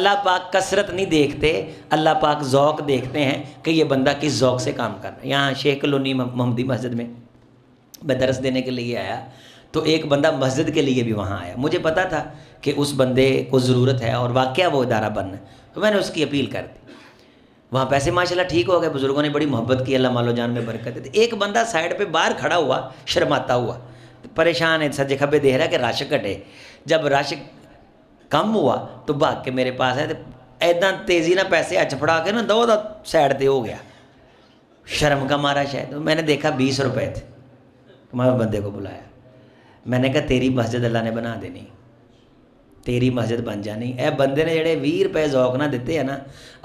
اللہ پاک کثرت نہیں دیکھتے، اللہ پاک ذوق دیکھتے ہیں کہ یہ بندہ کس ذوق سے کام کر رہا ہے۔ یہاں شیخ کالونی محمدی مسجد میں میں درس دینے کے لیے آیا تو ایک بندہ مسجد کے لیے بھی وہاں آیا، مجھے پتا تھا کہ اس بندے کو ضرورت ہے اور واقعہ وہ ادارہ بننا ہے، تو میں نے اس کی اپیل کر دی۔ وہاں پیسے ماشاءاللہ ٹھیک ہو گئے، بزرگوں نے بڑی محبت کی، اللہ مال و جان میں برکت دی۔ ایک بندہ سائڈ پہ باہر کھڑا ہوا شرماتا ہوا، پریشان ہے، سجے کھبے دیکھ رہا کہ رش کٹے۔ جب رش کم ہوا تو بھاگ کے میرے پاس ہے، تو ایداں تیزی نہ پیسے ہاتھ پھڑا کے نا دو سائڈ تے ہو گیا، شرم کا مارا شاید۔ میں نے دیکھا 20 روپے تھے، میں بندے کو بلایا، میں نے کہا تیری مسجد اللہ نے بنا دینی، تیری مسجد بن جانی۔ اے بندے نے جڑے 20 روپے ذوق نہ دیتے ہیں نا،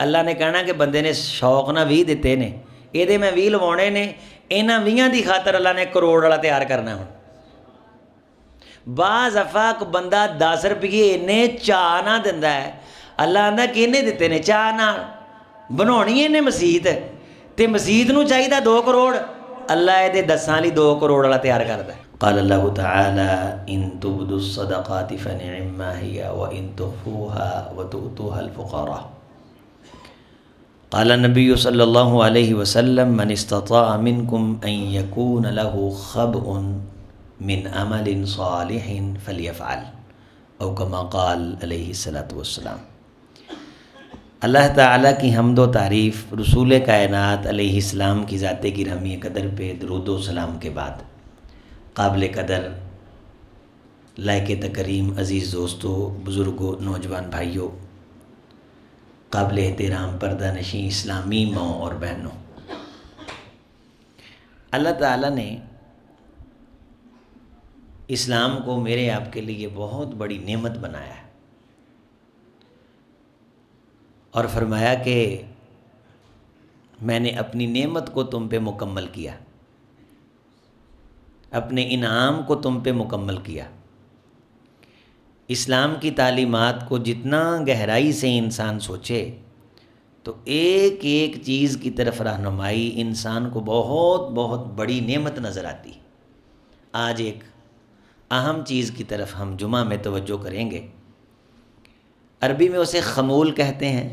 اللہ نے کہنا کہ بندے نے شوق نہ 20 دیتے نے، یہ میں 20 لوانے نے، انہاں 20 دی خاطر اللہ نے کروڑ والا تیار کرنا ہوں۔ بعض افاق بندہ 10 روپیے انہیں چاہ نہ دندا ہے، اللہ آندا کہ انہیں دیتے نے چاہ نہ بنانی انہیں مسجد، تے مسجد نو چاہیے 2 کروڑ، اللہ یہ 10 لی 2 کروڑ والا تیار کرتا ہے۔ قال اللہ تعالی ان تبدوا الصدقات فنعما هي وان تخفوها وتؤتوها الفقراء۔ قال النبی صلی اللہ علیہ وسلم من استطاع منکم ان یکون له خبء من عمل صالح فلیفعل او کما قال علیہ الصلاۃ والسلام۔ اللہ تعالیٰ کی حمد و تعریف رسول کائنات علیہ السلام کی ذات گرامی قدر پہ درود و سلام کے بعد، قابل قدر لائق تکریم عزیز دوستو، بزرگوں، نوجوان بھائیوں، قابل احترام پردہ نشین اسلامی ماں اور بہنوں، اللہ تعالیٰ نے اسلام کو میرے آپ کے لیے بہت بڑی نعمت بنایا ہے اور فرمایا کہ میں نے اپنی نعمت کو تم پہ مکمل کیا، اپنے انعام کو تم پہ مکمل کیا۔ اسلام کی تعلیمات کو جتنا گہرائی سے انسان سوچے تو ایک ایک چیز کی طرف رہنمائی انسان کو بہت بہت بڑی نعمت نظر آتی۔ آج ایک اہم چیز کی طرف ہم جمعہ میں توجہ کریں گے، عربی میں اسے خمول کہتے ہیں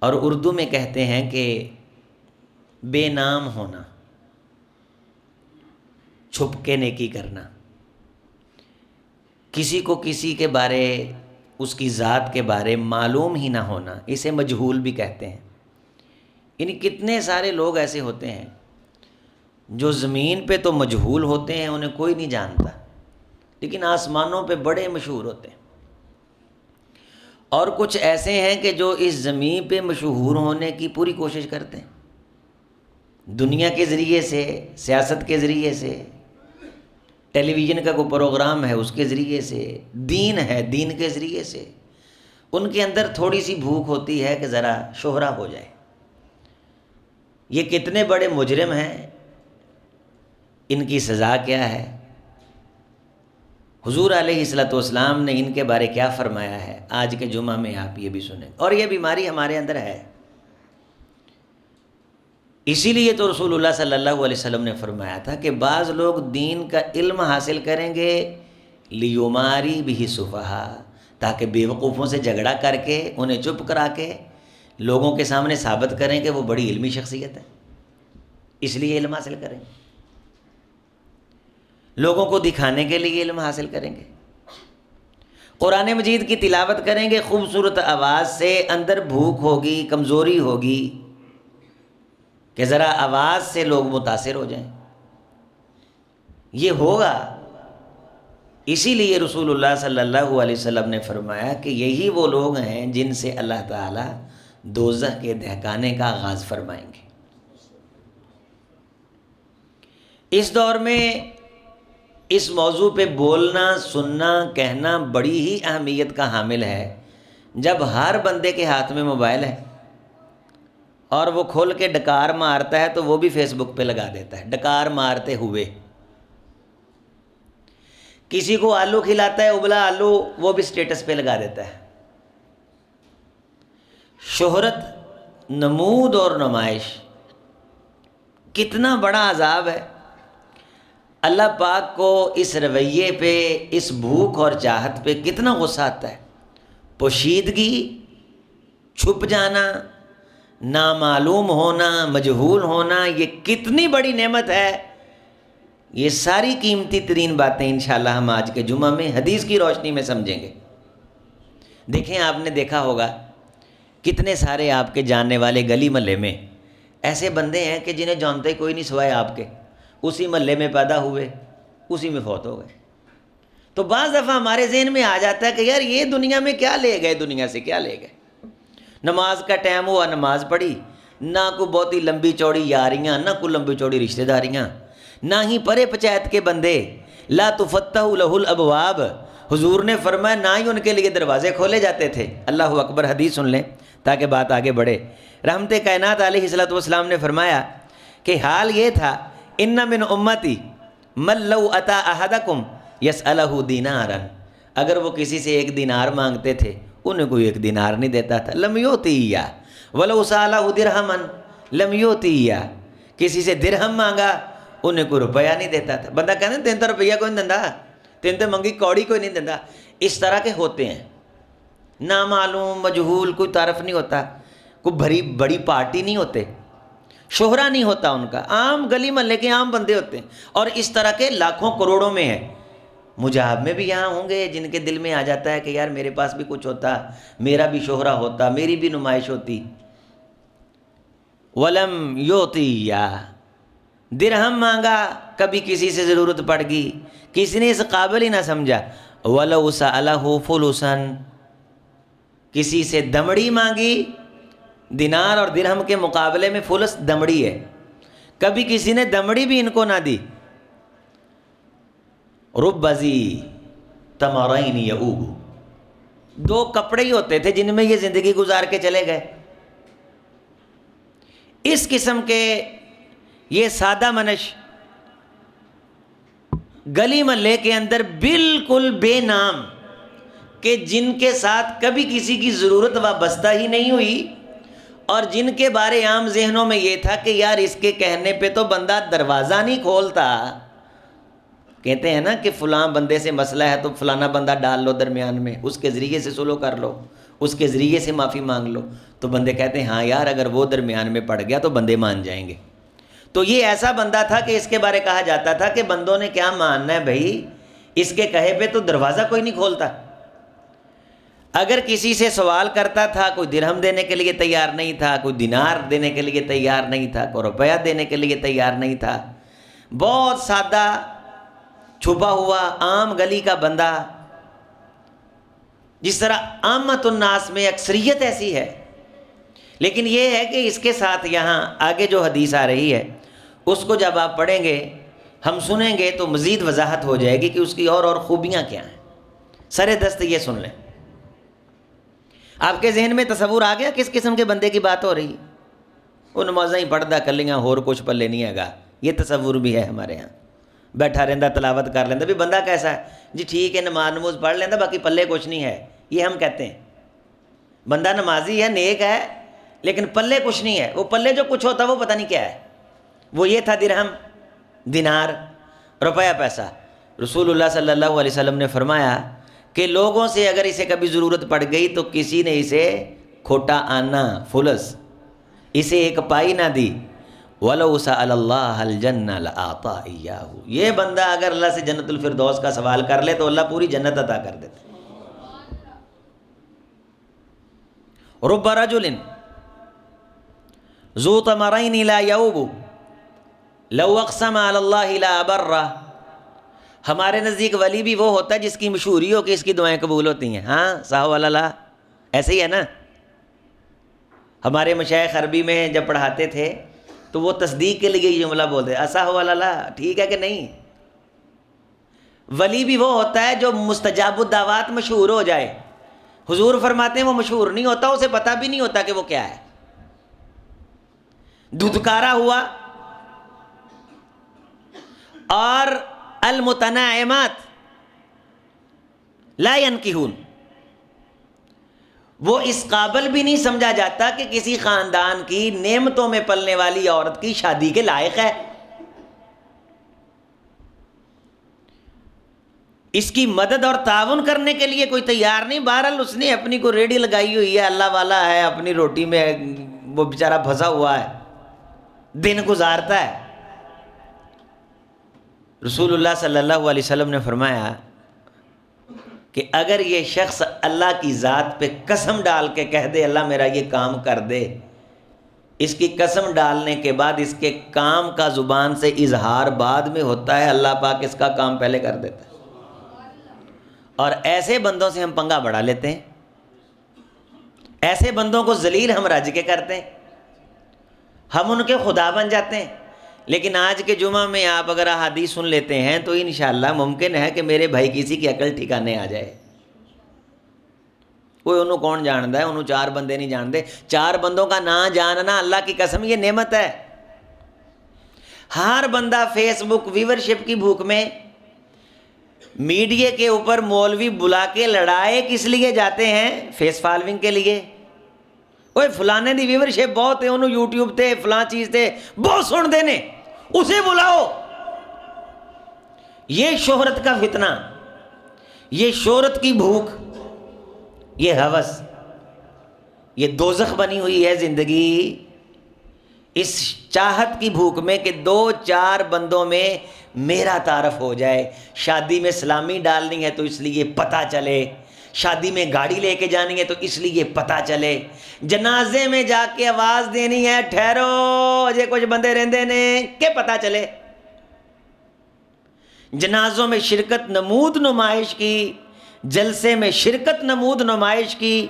اور اردو میں کہتے ہیں کہ بے نام ہونا، چھپ کے نیکی کرنا، کسی کو کسی کے بارے، اس کی ذات کے بارے معلوم ہی نہ ہونا، اسے مجہول بھی کہتے ہیں۔ یعنی کتنے سارے لوگ ایسے ہوتے ہیں جو زمین پہ تو مجہول ہوتے ہیں، انہیں کوئی نہیں جانتا، لیکن آسمانوں پہ بڑے مشہور ہوتے ہیں۔ اور کچھ ایسے ہیں کہ جو اس زمین پہ مشہور ہونے کی پوری کوشش کرتے ہیں، دنیا کے ذریعے سے، سیاست کے ذریعے سے، ٹیلی ویژن کا کوئی پروگرام ہے اس کے ذریعے سے، دین ہے دین کے ذریعے سے۔ ان کے اندر تھوڑی سی بھوک ہوتی ہے کہ ذرا شہرہ ہو جائے۔ یہ کتنے بڑے مجرم ہیں، ان کی سزا کیا ہے؟ حضور علیہ الصلوۃ والسلام نے ان کے بارے کیا فرمایا ہے؟ آج کے جمعہ میں آپ یہ بھی سنیں، اور یہ بیماری ہمارے اندر ہے۔ اسی لیے تو رسول اللہ صلی اللہ علیہ وسلم نے فرمایا تھا کہ بعض لوگ دین کا علم حاصل کریں گے لیماری بھی صفحا، تاکہ بیوقوفوں سے جھگڑا کر کے انہیں چپ کرا کے لوگوں کے سامنے ثابت کریں کہ وہ بڑی علمی شخصیت ہے، اس لیے علم حاصل کریں گے، لوگوں کو دکھانے کے لیے علم حاصل کریں گے، قرآن مجید کی تلاوت کریں گے خوبصورت آواز سے، اندر بھوک ہوگی، کمزوری ہوگی کہ ذرا آواز سے لوگ متاثر ہو جائیں، یہ ہوگا۔ اسی لیے رسول اللہ صلی اللہ علیہ وسلم نے فرمایا کہ یہی وہ لوگ ہیں جن سے اللہ تعالیٰ دوزخ کے دہکانے کا آغاز فرمائیں گے۔ اس دور میں اس موضوع پہ بولنا، سننا، کہنا بڑی ہی اہمیت کا حامل ہے، جب ہر بندے کے ہاتھ میں موبائل ہے اور وہ کھول کے ڈکار مارتا ہے تو وہ بھی فیس بک پہ لگا دیتا ہے ڈکار مارتے ہوئے، کسی کو آلو کھلاتا ہے ابلا آلو، وہ بھی سٹیٹس پہ لگا دیتا ہے۔ شہرت، نمود اور نمائش کتنا بڑا عذاب ہے۔ اللہ پاک کو اس رویے پہ، اس بھوک اور چاہت پہ کتنا غصہ آتا ہے۔ پوشیدگی، چھپ جانا، نامعلوم ہونا، مجہول ہونا، یہ کتنی بڑی نعمت ہے. یہ ساری قیمتی ترین باتیں انشاءاللہ ہم آج کے جمعہ میں حدیث کی روشنی میں سمجھیں گے. دیکھیں، آپ نے دیکھا ہوگا کتنے سارے آپ کے جاننے والے گلی محلے میں ایسے بندے ہیں کہ جنہیں جانتے ہی کوئی نہیں سوائے آپ کے، اسی محلے میں پیدا ہوئے، اسی میں فوت ہو گئے. تو بعض دفعہ ہمارے ذہن میں آ جاتا ہے کہ یار یہ دنیا میں کیا لے گئے، دنیا سے کیا لے گئے. نماز کا ٹائم ہوا، نماز پڑھی، نہ کوئی بہت ہی لمبی چوڑی یاریاں، نہ کوئی لمبی چوڑی رشتہ داریاں، نہ ہی پرے پچایت کے بندے. لا تفتح لہ الابواب، حضور نے فرمایا نہ ہی ان کے لیے دروازے کھولے جاتے تھے. اللہ اکبر. حدیث سن لیں تاکہ بات آگے بڑھے. رحمت کائنات علیہ الصلوۃ والسلام نے فرمایا کہ حال یہ تھا، ان من امتی من لو اتی احدکم یسألہ دینارا، اگر وہ کسی سے 1 دینار مانگتے تھے انہیں کوئی 1 دینار نہیں دیتا تھا. لم یؤتی ایاہ ولو سألہ درہما لم یؤتی ایاہ، کسی سے درہم مانگا انہیں کوئی روپیہ نہیں دیتا تھا. بندہ کہنا 3 روپیہ کوئی نہیں دیندا، 3 منگی کوڑی کوئی نہیں دیندا. اس طرح کے ہوتے ہیں، نامعلوم مجہول، کوئی تعارف نہیں ہوتا، کوئی بڑی پارٹی نہیں ہوتے، شہرہ نہیں ہوتا ان کا، عام گلی محلے کے عام بندے ہوتے ہیں. اور اس طرح کے لاکھوں کروڑوں میں ہیں. مجھے آپ میں بھی یہاں ہوں گے جن کے دل میں آ جاتا ہے کہ یار میرے پاس بھی کچھ ہوتا، میرا بھی شہرہ ہوتا، میری بھی نمائش ہوتی. ولم یؤتی ایاہ، درہم مانگا، کبھی کسی سے ضرورت پڑ گئی، کسی نے اس قابل ہی نہ سمجھا. ولو سألہ فلسا، کسی سے دمڑی مانگی، دینار اور درہم کے مقابلے میں فلس دمڑی ہے، کبھی کسی نے دمڑی بھی ان کو نہ دی. رب ذی تمرین یعوب، 2 کپڑے ہی ہوتے تھے جن میں یہ زندگی گزار کے چلے گئے. اس قسم کے یہ سادہ منش گلی محلے کے اندر بالکل بے نام، کہ جن کے ساتھ کبھی کسی کی ضرورت وابستہ ہی نہیں ہوئی، اور جن کے بارے عام ذہنوں میں یہ تھا کہ یار اس کے کہنے پہ تو بندہ دروازہ نہیں کھولتا. کہتے ہیں نا کہ فلاں بندے سے مسئلہ ہے تو فلانا بندہ ڈال لو درمیان میں، اس کے ذریعے سے سلو کر لو، اس کے ذریعے سے معافی مانگ لو. تو بندے کہتے ہیں ہاں یار اگر وہ درمیان میں پڑ گیا تو بندے مان جائیں گے. تو یہ ایسا بندہ تھا کہ اس کے بارے کہا جاتا تھا کہ بندوں نے کیا ماننا ہے بھائی، اس کے کہے پہ تو دروازہ کوئی نہیں کھولتا. اگر کسی سے سوال کرتا تھا، کوئی درہم دینے کے لیے تیار نہیں تھا، کوئی دینار دینے کے لیے تیار نہیں تھا، کوئی روپیہ دینے کے لیے تیار نہیں تھا. بہت سادہ، چھپا ہوا، عام گلی کا بندہ، جس طرح عامت الناس میں اکثریت ایسی ہے. لیکن یہ ہے کہ اس کے ساتھ یہاں آگے جو حدیث آ رہی ہے اس کو جب آپ پڑھیں گے، ہم سنیں گے تو مزید وضاحت ہو جائے گی کہ اس کی اور خوبیاں کیا ہیں. سر دست یہ سن لیں. آپ کے ذہن میں تصور آ گیا کس قسم کے بندے کی بات ہو رہی ہے؟ وہ نمازیں ہی پڑھدا کلیاں ہور کچھ پلے نہیں ہے گا، یہ تصور بھی ہے ہمارے ہاں. بیٹھا رہندا، تلاوت کر لینا، بھی بندہ کیسا ہے جی؟ ٹھیک ہے، نماز پڑھ لینا، باقی پلے کچھ نہیں ہے. یہ ہم کہتے ہیں بندہ نمازی ہے، نیک ہے، لیکن پلے کچھ نہیں ہے. وہ پلے جو کچھ ہوتا وہ پتہ نہیں کیا ہے. وہ یہ تھا درہم، دینار، روپیہ، پیسہ. رسول اللہ صلی اللہ علیہ وسلم نے فرمایا کہ لوگوں سے اگر اسے کبھی ضرورت پڑ گئی تو کسی نے اسے کھوٹا آنا، فلس، اسے 1 پائی نہ دی. وَلَوْ سَأَلَ اللَّهَ الْجَنَّةَ لَأَعْطَىٰ إِيَّاهُ، یہ بندہ اگر اللہ سے جنت الفردوس کا سوال کر لے تو اللہ پوری جنت عطا کر دیتا. رب رجل ذو تمرین لا یعوب لو اقسم علی اللہ لا ابرہ. ہمارے نزدیک ولی بھی وہ ہوتا ہے جس کی مشہوری ہو کہ اس کی دعائیں قبول ہوتی ہیں. ہاں صاحب اللہ، ایسے ہی ہے نا. ہمارے مشائخ عربی میں جب پڑھاتے تھے تو وہ تصدیق کے لیے یہ جملہ بولتے صاحب اللہ، ٹھیک ہے کہ نہیں. ولی بھی وہ ہوتا ہے جو مستجاب الدعوات مشہور ہو جائے. حضور فرماتے ہیں وہ مشہور نہیں ہوتا، اسے پتہ بھی نہیں ہوتا کہ وہ کیا ہے. دھتکارا ہوا. اور المتناعمات لا ينکحون، وہ اس قابل بھی نہیں سمجھا جاتا کہ کسی خاندان کی نعمتوں میں پلنے والی عورت کی شادی کے لائق ہے. اس کی مدد اور تعاون کرنے کے لیے کوئی تیار نہیں. بہرحال اس نے اپنی کو ریڈی لگائی ہوئی ہے, اللہ والا ہے, اپنی روٹی میں وہ بیچارہ پھنسا ہوا ہے, دن گزارتا ہے. رسول اللہ صلی اللہ علیہ وسلم نے فرمایا کہ اگر یہ شخص اللہ کی ذات پہ قسم ڈال کے کہہ دے اللہ میرا یہ کام کر دے, اس کی قسم ڈالنے کے بعد اس کے کام کا زبان سے اظہار بعد میں ہوتا ہے, اللہ پاک اس کا کام پہلے کر دیتا ہے. اور ایسے بندوں سے ہم پنگا بڑھا لیتے ہیں, ایسے بندوں کو ذلیل ہم رج کے کرتے ہیں, ہم ان کے خدا بن جاتے ہیں. لیکن آج کے جمعہ میں آپ اگر احادیث سن لیتے ہیں تو انشاءاللہ ممکن ہے کہ میرے بھائی کسی کی عقل ٹھکانے آ جائے. کوئی انہوں کون جانتا ہے, انہوں چار بندے نہیں جانتے. چار بندوں کا نہ جاننا اللہ کی قسم یہ نعمت ہے. ہر بندہ فیس بک ویورشپ کی بھوک میں میڈیا کے اوپر مولوی بلا کے لڑائے کس لیے جاتے ہیں؟ فیس فالوئنگ کے لیے. اوے فلانے دی ویورشپ بہت ہے, انہوں یوٹیوب تے فلاں چیز تے بہت سن دینے, اسے بلاؤ. یہ شہرت کا فتنہ, یہ شہرت کی بھوک, یہ ہوس, یہ دوزخ بنی ہوئی ہے زندگی. اس چاہت کی بھوک میں کہ دو چار بندوں میں میرا تعارف ہو جائے. شادی میں سلامی ڈالنی ہے تو اس لیے پتہ چلے, شادی میں گاڑی لے کے جانی ہے تو اس لیے پتہ چلے, جنازے میں جا کے آواز دینی ہے ٹھہرو اجے کچھ بندے رہندے نے کہ پتہ چلے. جنازوں میں شرکت نمود نمائش کی, جلسے میں شرکت نمود نمائش کی.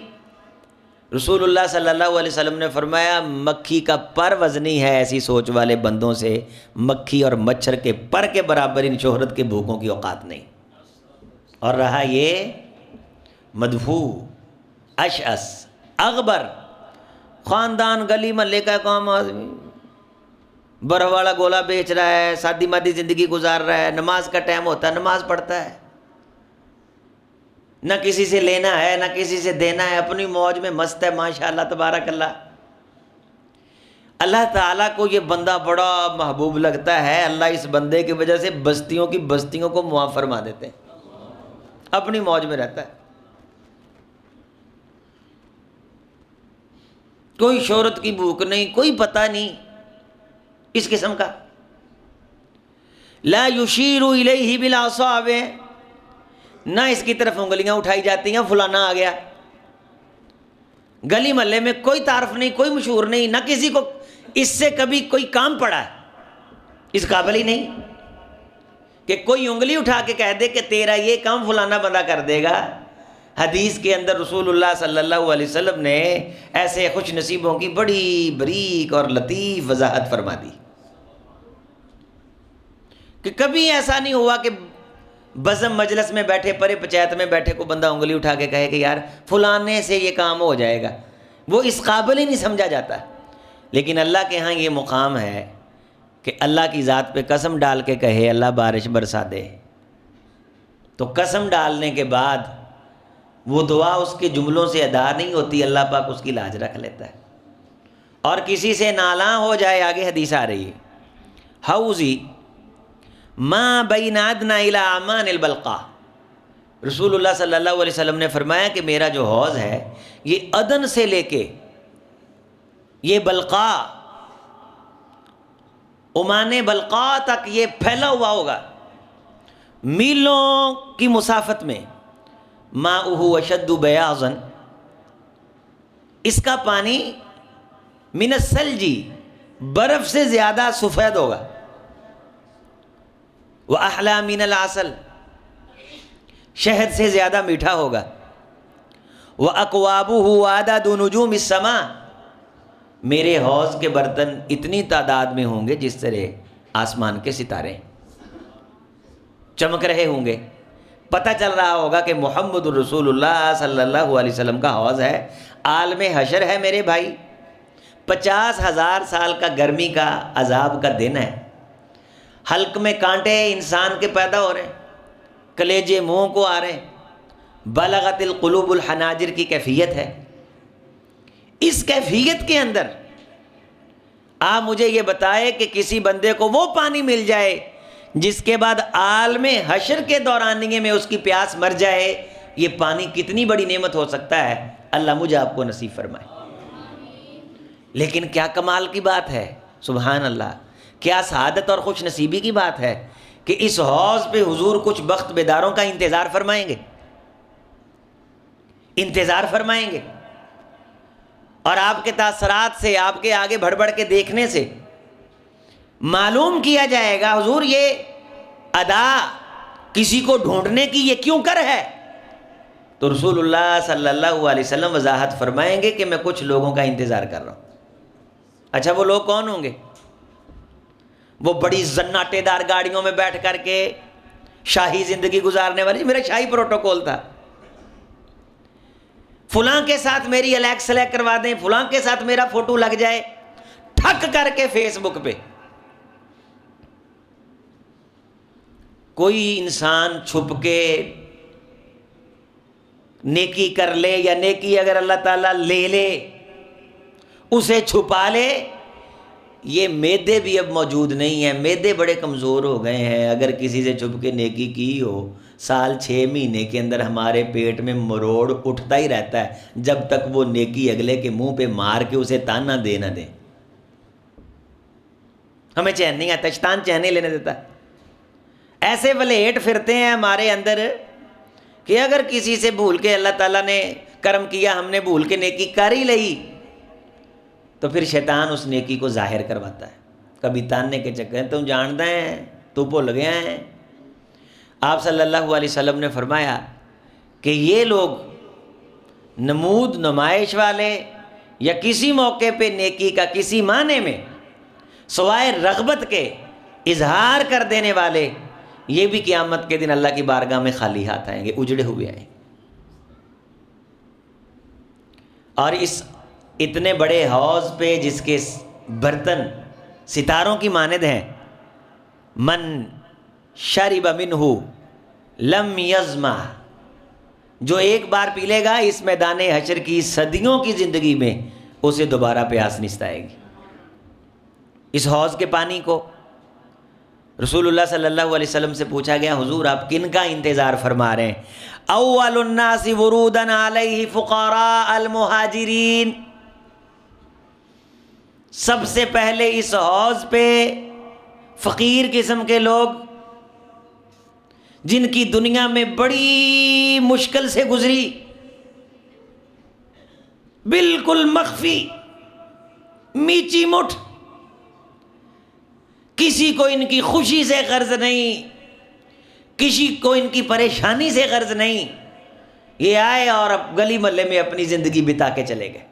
رسول اللہ صلی اللہ علیہ وسلم نے فرمایا مکھی کا پر وزنی ہے ایسی سوچ والے بندوں سے, مکھی اور مچھر کے پر کے برابر ان شہرت کے بھوکوں کی اوقات نہیں. اور رہا یہ مدفوع, اشعث, اغبر, خاندان گلی محلے کا کام آدمی, برہ والا گولا بیچ رہا ہے, سادی مادی زندگی گزار رہا ہے, نماز کا ٹائم ہوتا ہے نماز پڑھتا ہے, نہ کسی سے لینا ہے نہ کسی سے دینا ہے, اپنی موج میں مست ہے ماشاءاللہ تبارک اللہ. اللہ تعالیٰ کو یہ بندہ بڑا محبوب لگتا ہے, اللہ اس بندے کی وجہ سے بستیوں کی بستیوں کو معاف فرما دیتے ہیں, اپنی موج میں رہتا ہے. کوئی شہرت کی بھوک نہیں, کوئی پتہ نہیں اس قسم کا. لا یشیر الیہ بالاصابع, نہ اس کی طرف انگلیاں اٹھائی جاتی ہیں فلانا آ گیا. گلی محلے میں کوئی تعارف نہیں, کوئی مشہور نہیں, نہ کسی کو اس سے کبھی کوئی کام پڑا ہے, اس قابل ہی نہیں کہ کوئی انگلی اٹھا کے کہہ دے کہ تیرا یہ کام فلانا بندہ کر دے گا. حدیث کے اندر رسول اللہ صلی اللہ علیہ وسلم نے ایسے خوش نصیبوں کی بڑی بریک اور لطیف وضاحت فرما دی کہ کبھی ایسا نہیں ہوا کہ بزم مجلس میں بیٹھے پرے پنچایت میں بیٹھے کو بندہ انگلی اٹھا کے کہے کہ یار فلانے سے یہ کام ہو جائے گا. وہ اس قابل ہی نہیں سمجھا جاتا. لیکن اللہ کے ہاں یہ مقام ہے کہ اللہ کی ذات پہ قسم ڈال کے کہے اللہ بارش برسا دے, تو قسم ڈالنے کے بعد وہ دعا اس کے جملوں سے ادا نہیں ہوتی, اللہ پاک اس کی لاج رکھ لیتا ہے. اور کسی سے نالاں ہو جائے, آگے حدیث آ رہی ہے, حوضی ما بین ادنی الی امان البلقاء, رسول اللہ صلی اللہ علیہ وسلم نے فرمایا کہ میرا جو حوض ہے یہ ادن سے لے کے یہ بلقاء, عمان بلقاء تک یہ پھیلا ہوا ہوگا, میلوں کی مسافت میں. ماؤہ اشد بیاضا, اس کا پانی من الثلجی, برف سے زیادہ سفید ہوگا. وَأَحْلَى مِنَ الْعَسَلِ, شہد سے زیادہ میٹھا ہوگا. وَأَكْوَابُهُ عَدَدُ نُجُومِ السَّمَاءِ, میرے حوض کے برتن اتنی تعداد میں ہوں گے جس طرح آسمان کے ستارے چمک رہے ہوں گے. پتہ چل رہا ہوگا کہ محمد الرسول اللہ صلی اللہ علیہ وسلم کا حوض ہے. عالم حشر ہے میرے بھائی, 50,000 سال کا گرمی کا عذاب کا دن ہے. حلق میں کانٹے انسان کے پیدا ہو رہے ہیں, کلیجے منہ کو آ رہے ہیں, بلغت القلوب الحناجر کی کیفیت ہے. اس کیفیت کے اندر آپ مجھے یہ بتائے کہ کسی بندے کو وہ پانی مل جائے جس کے بعد عالم حشر کے دورانیے میں اس کی پیاس مر جائے، یہ پانی کتنی بڑی نعمت ہو سکتا ہے، اللہ مجھے آپ کو نصیب فرمائے۔ لیکن کیا کمال کی بات ہے، سبحان اللہ، کیا سعادت اور خوش نصیبی کی بات ہے کہ اس حوض پہ حضور کچھ بخت بیداروں کا انتظار فرمائیں گے، انتظار فرمائیں گے، اور آپ کے تاثرات سے، آپ کے آگے بڑھ بڑھ کے دیکھنے سے معلوم کیا جائے گا حضور یہ ادا کسی کو ڈھونڈنے کی یہ کیوں کر ہے؟ تو رسول اللہ صلی اللہ علیہ وسلم وضاحت فرمائیں گے کہ میں کچھ لوگوں کا انتظار کر رہا ہوں۔ اچھا وہ لوگ کون ہوں گے؟ وہ بڑی زناٹے دار گاڑیوں میں بیٹھ کر کے شاہی زندگی گزارنے والی، میرا شاہی پروٹوکول تھا، فلاں کے ساتھ میری الیکس سلیکٹ کروا دیں، فلاں کے ساتھ میرا فوٹو لگ جائے، ٹھک کر کے فیس بک پہ۔ کوئی انسان چھپ کے نیکی کر لے، یا نیکی اگر اللہ تعالیٰ لے لے اسے چھپا لے، یہ معدے بھی اب موجود نہیں ہیں، معدے بڑے کمزور ہو گئے ہیں۔ اگر کسی سے چھپ کے نیکی کی ہو، سال 6 مہینے کے اندر ہمارے پیٹ میں مروڑ اٹھتا ہی رہتا ہے جب تک وہ نیکی اگلے کے منہ پہ مار کے اسے تانا دے نہ دیں۔ ہمیں چین نہیں آتا، شیطان چین نہیں لینے دیتا۔ ایسے ولیٹ پھرتے ہیں ہمارے اندر کہ اگر کسی سے بھول کے اللہ تعالیٰ نے کرم کیا، ہم نے بھول کے نیکی کر ہی لئی، تو پھر شیطان اس نیکی کو ظاہر کرواتا ہے، کبھی تاننے کے چکر تم جانتا ہے، تو بھول گیا ہے۔ آپ صلی اللہ علیہ وسلم نے فرمایا کہ یہ لوگ نمود نمائش والے، یا کسی موقع پہ نیکی کا کسی معنی میں سوائے رغبت کے اظہار کر دینے والے، یہ بھی قیامت کے دن اللہ کی بارگاہ میں خالی ہاتھ آئیں گے، اجڑے ہوئے آئیں گے۔ اور اس اتنے بڑے حوض پہ جس کے برتن ستاروں کی مانند ہیں، من شرب منہ لم یظمأ، جو ایک بار پی لے گا اس میدان حشر کی صدیوں کی زندگی میں اسے دوبارہ پیاس نہیں آئے گی۔ اس حوض کے پانی کو رسول اللہ صلی اللہ علیہ وسلم سے پوچھا گیا، حضور آپ کن کا انتظار فرما رہے ہیں؟ اول الناس ورودا علیہ فقراء المہاجرین، سب سے پہلے اس حوض پہ فقیر قسم کے لوگ، جن کی دنیا میں بڑی مشکل سے گزری، بالکل مخفی، میچی مٹھ، کسی کو ان کی خوشی سے غرض نہیں، کسی کو ان کی پریشانی سے غرض نہیں، یہ آئے اور اب گلی محلے میں اپنی زندگی بتا کے چلے گئے۔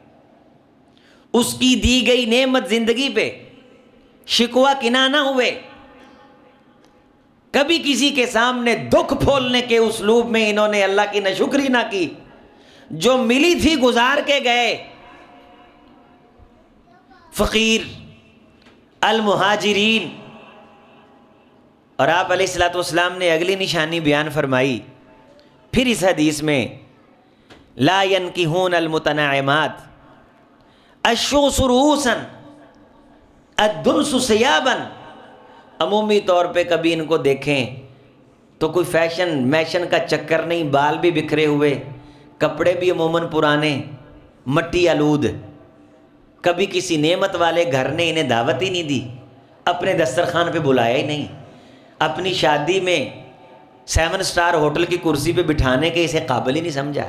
اس کی دی گئی نعمت زندگی پہ شکوہ کناہ نہ ہوئے، کبھی کسی کے سامنے دکھ پھولنے کے اسلوب میں انہوں نے اللہ کی ناشکری نہ کی، جو ملی تھی گزار کے گئے۔ فقیر المہاجرین۔ اور آپ علیہ الصلوۃ والسلام نے اگلی نشانی بیان فرمائی پھر اس حدیث میں، لا ينکحون المتناعمات الشوس رؤوسا الدنس ثیابا۔ عمومی طور پہ کبھی ان کو دیکھیں تو کوئی فیشن میشن کا چکر نہیں، بال بھی بکھرے ہوئے، کپڑے بھی عموماً پرانے، مٹی آلود۔ کبھی کسی نعمت والے گھر نے انہیں دعوت ہی نہیں دی، اپنے دسترخوان پہ بلایا ہی نہیں، اپنی شادی میں 7 سٹار ہوٹل کی کرسی پہ بٹھانے کے اسے قابل ہی نہیں سمجھا۔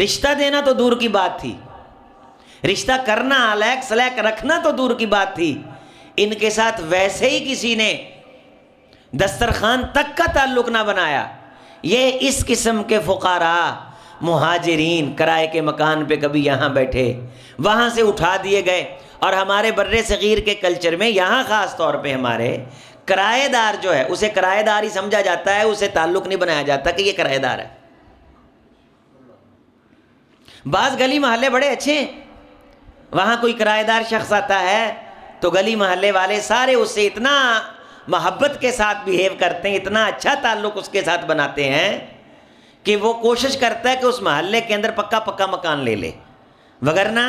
رشتہ دینا تو دور کی بات تھی، رشتہ کرنا، الیک سلیک رکھنا تو دور کی بات تھی، ان کے ساتھ ویسے ہی کسی نے دسترخوان تک کا تعلق نہ بنایا۔ یہ اس قسم کے فقراء مہاجرین کرائے کے مکان پہ کبھی یہاں بیٹھے، وہاں سے اٹھا دیے گئے، اور ہمارے بر صغیر کے کلچر میں یہاں خاص طور پہ ہمارے کرایہ دار جو ہے اسے کرایہ دار ہی سمجھا جاتا ہے، اسے تعلق نہیں بنایا جاتا کہ یہ کرایہ دار ہے۔ بعض گلی محلے بڑے اچھے ہیں، وہاں کوئی کرایہ دار شخص آتا ہے تو گلی محلے والے سارے اس سے اتنا محبت کے ساتھ بیہیو کرتے ہیں، اتنا اچھا تعلق اس کے ساتھ بناتے ہیں کہ وہ کوشش کرتا ہے کہ اس محلے کے اندر پکا مکان لے لے، وگرنہ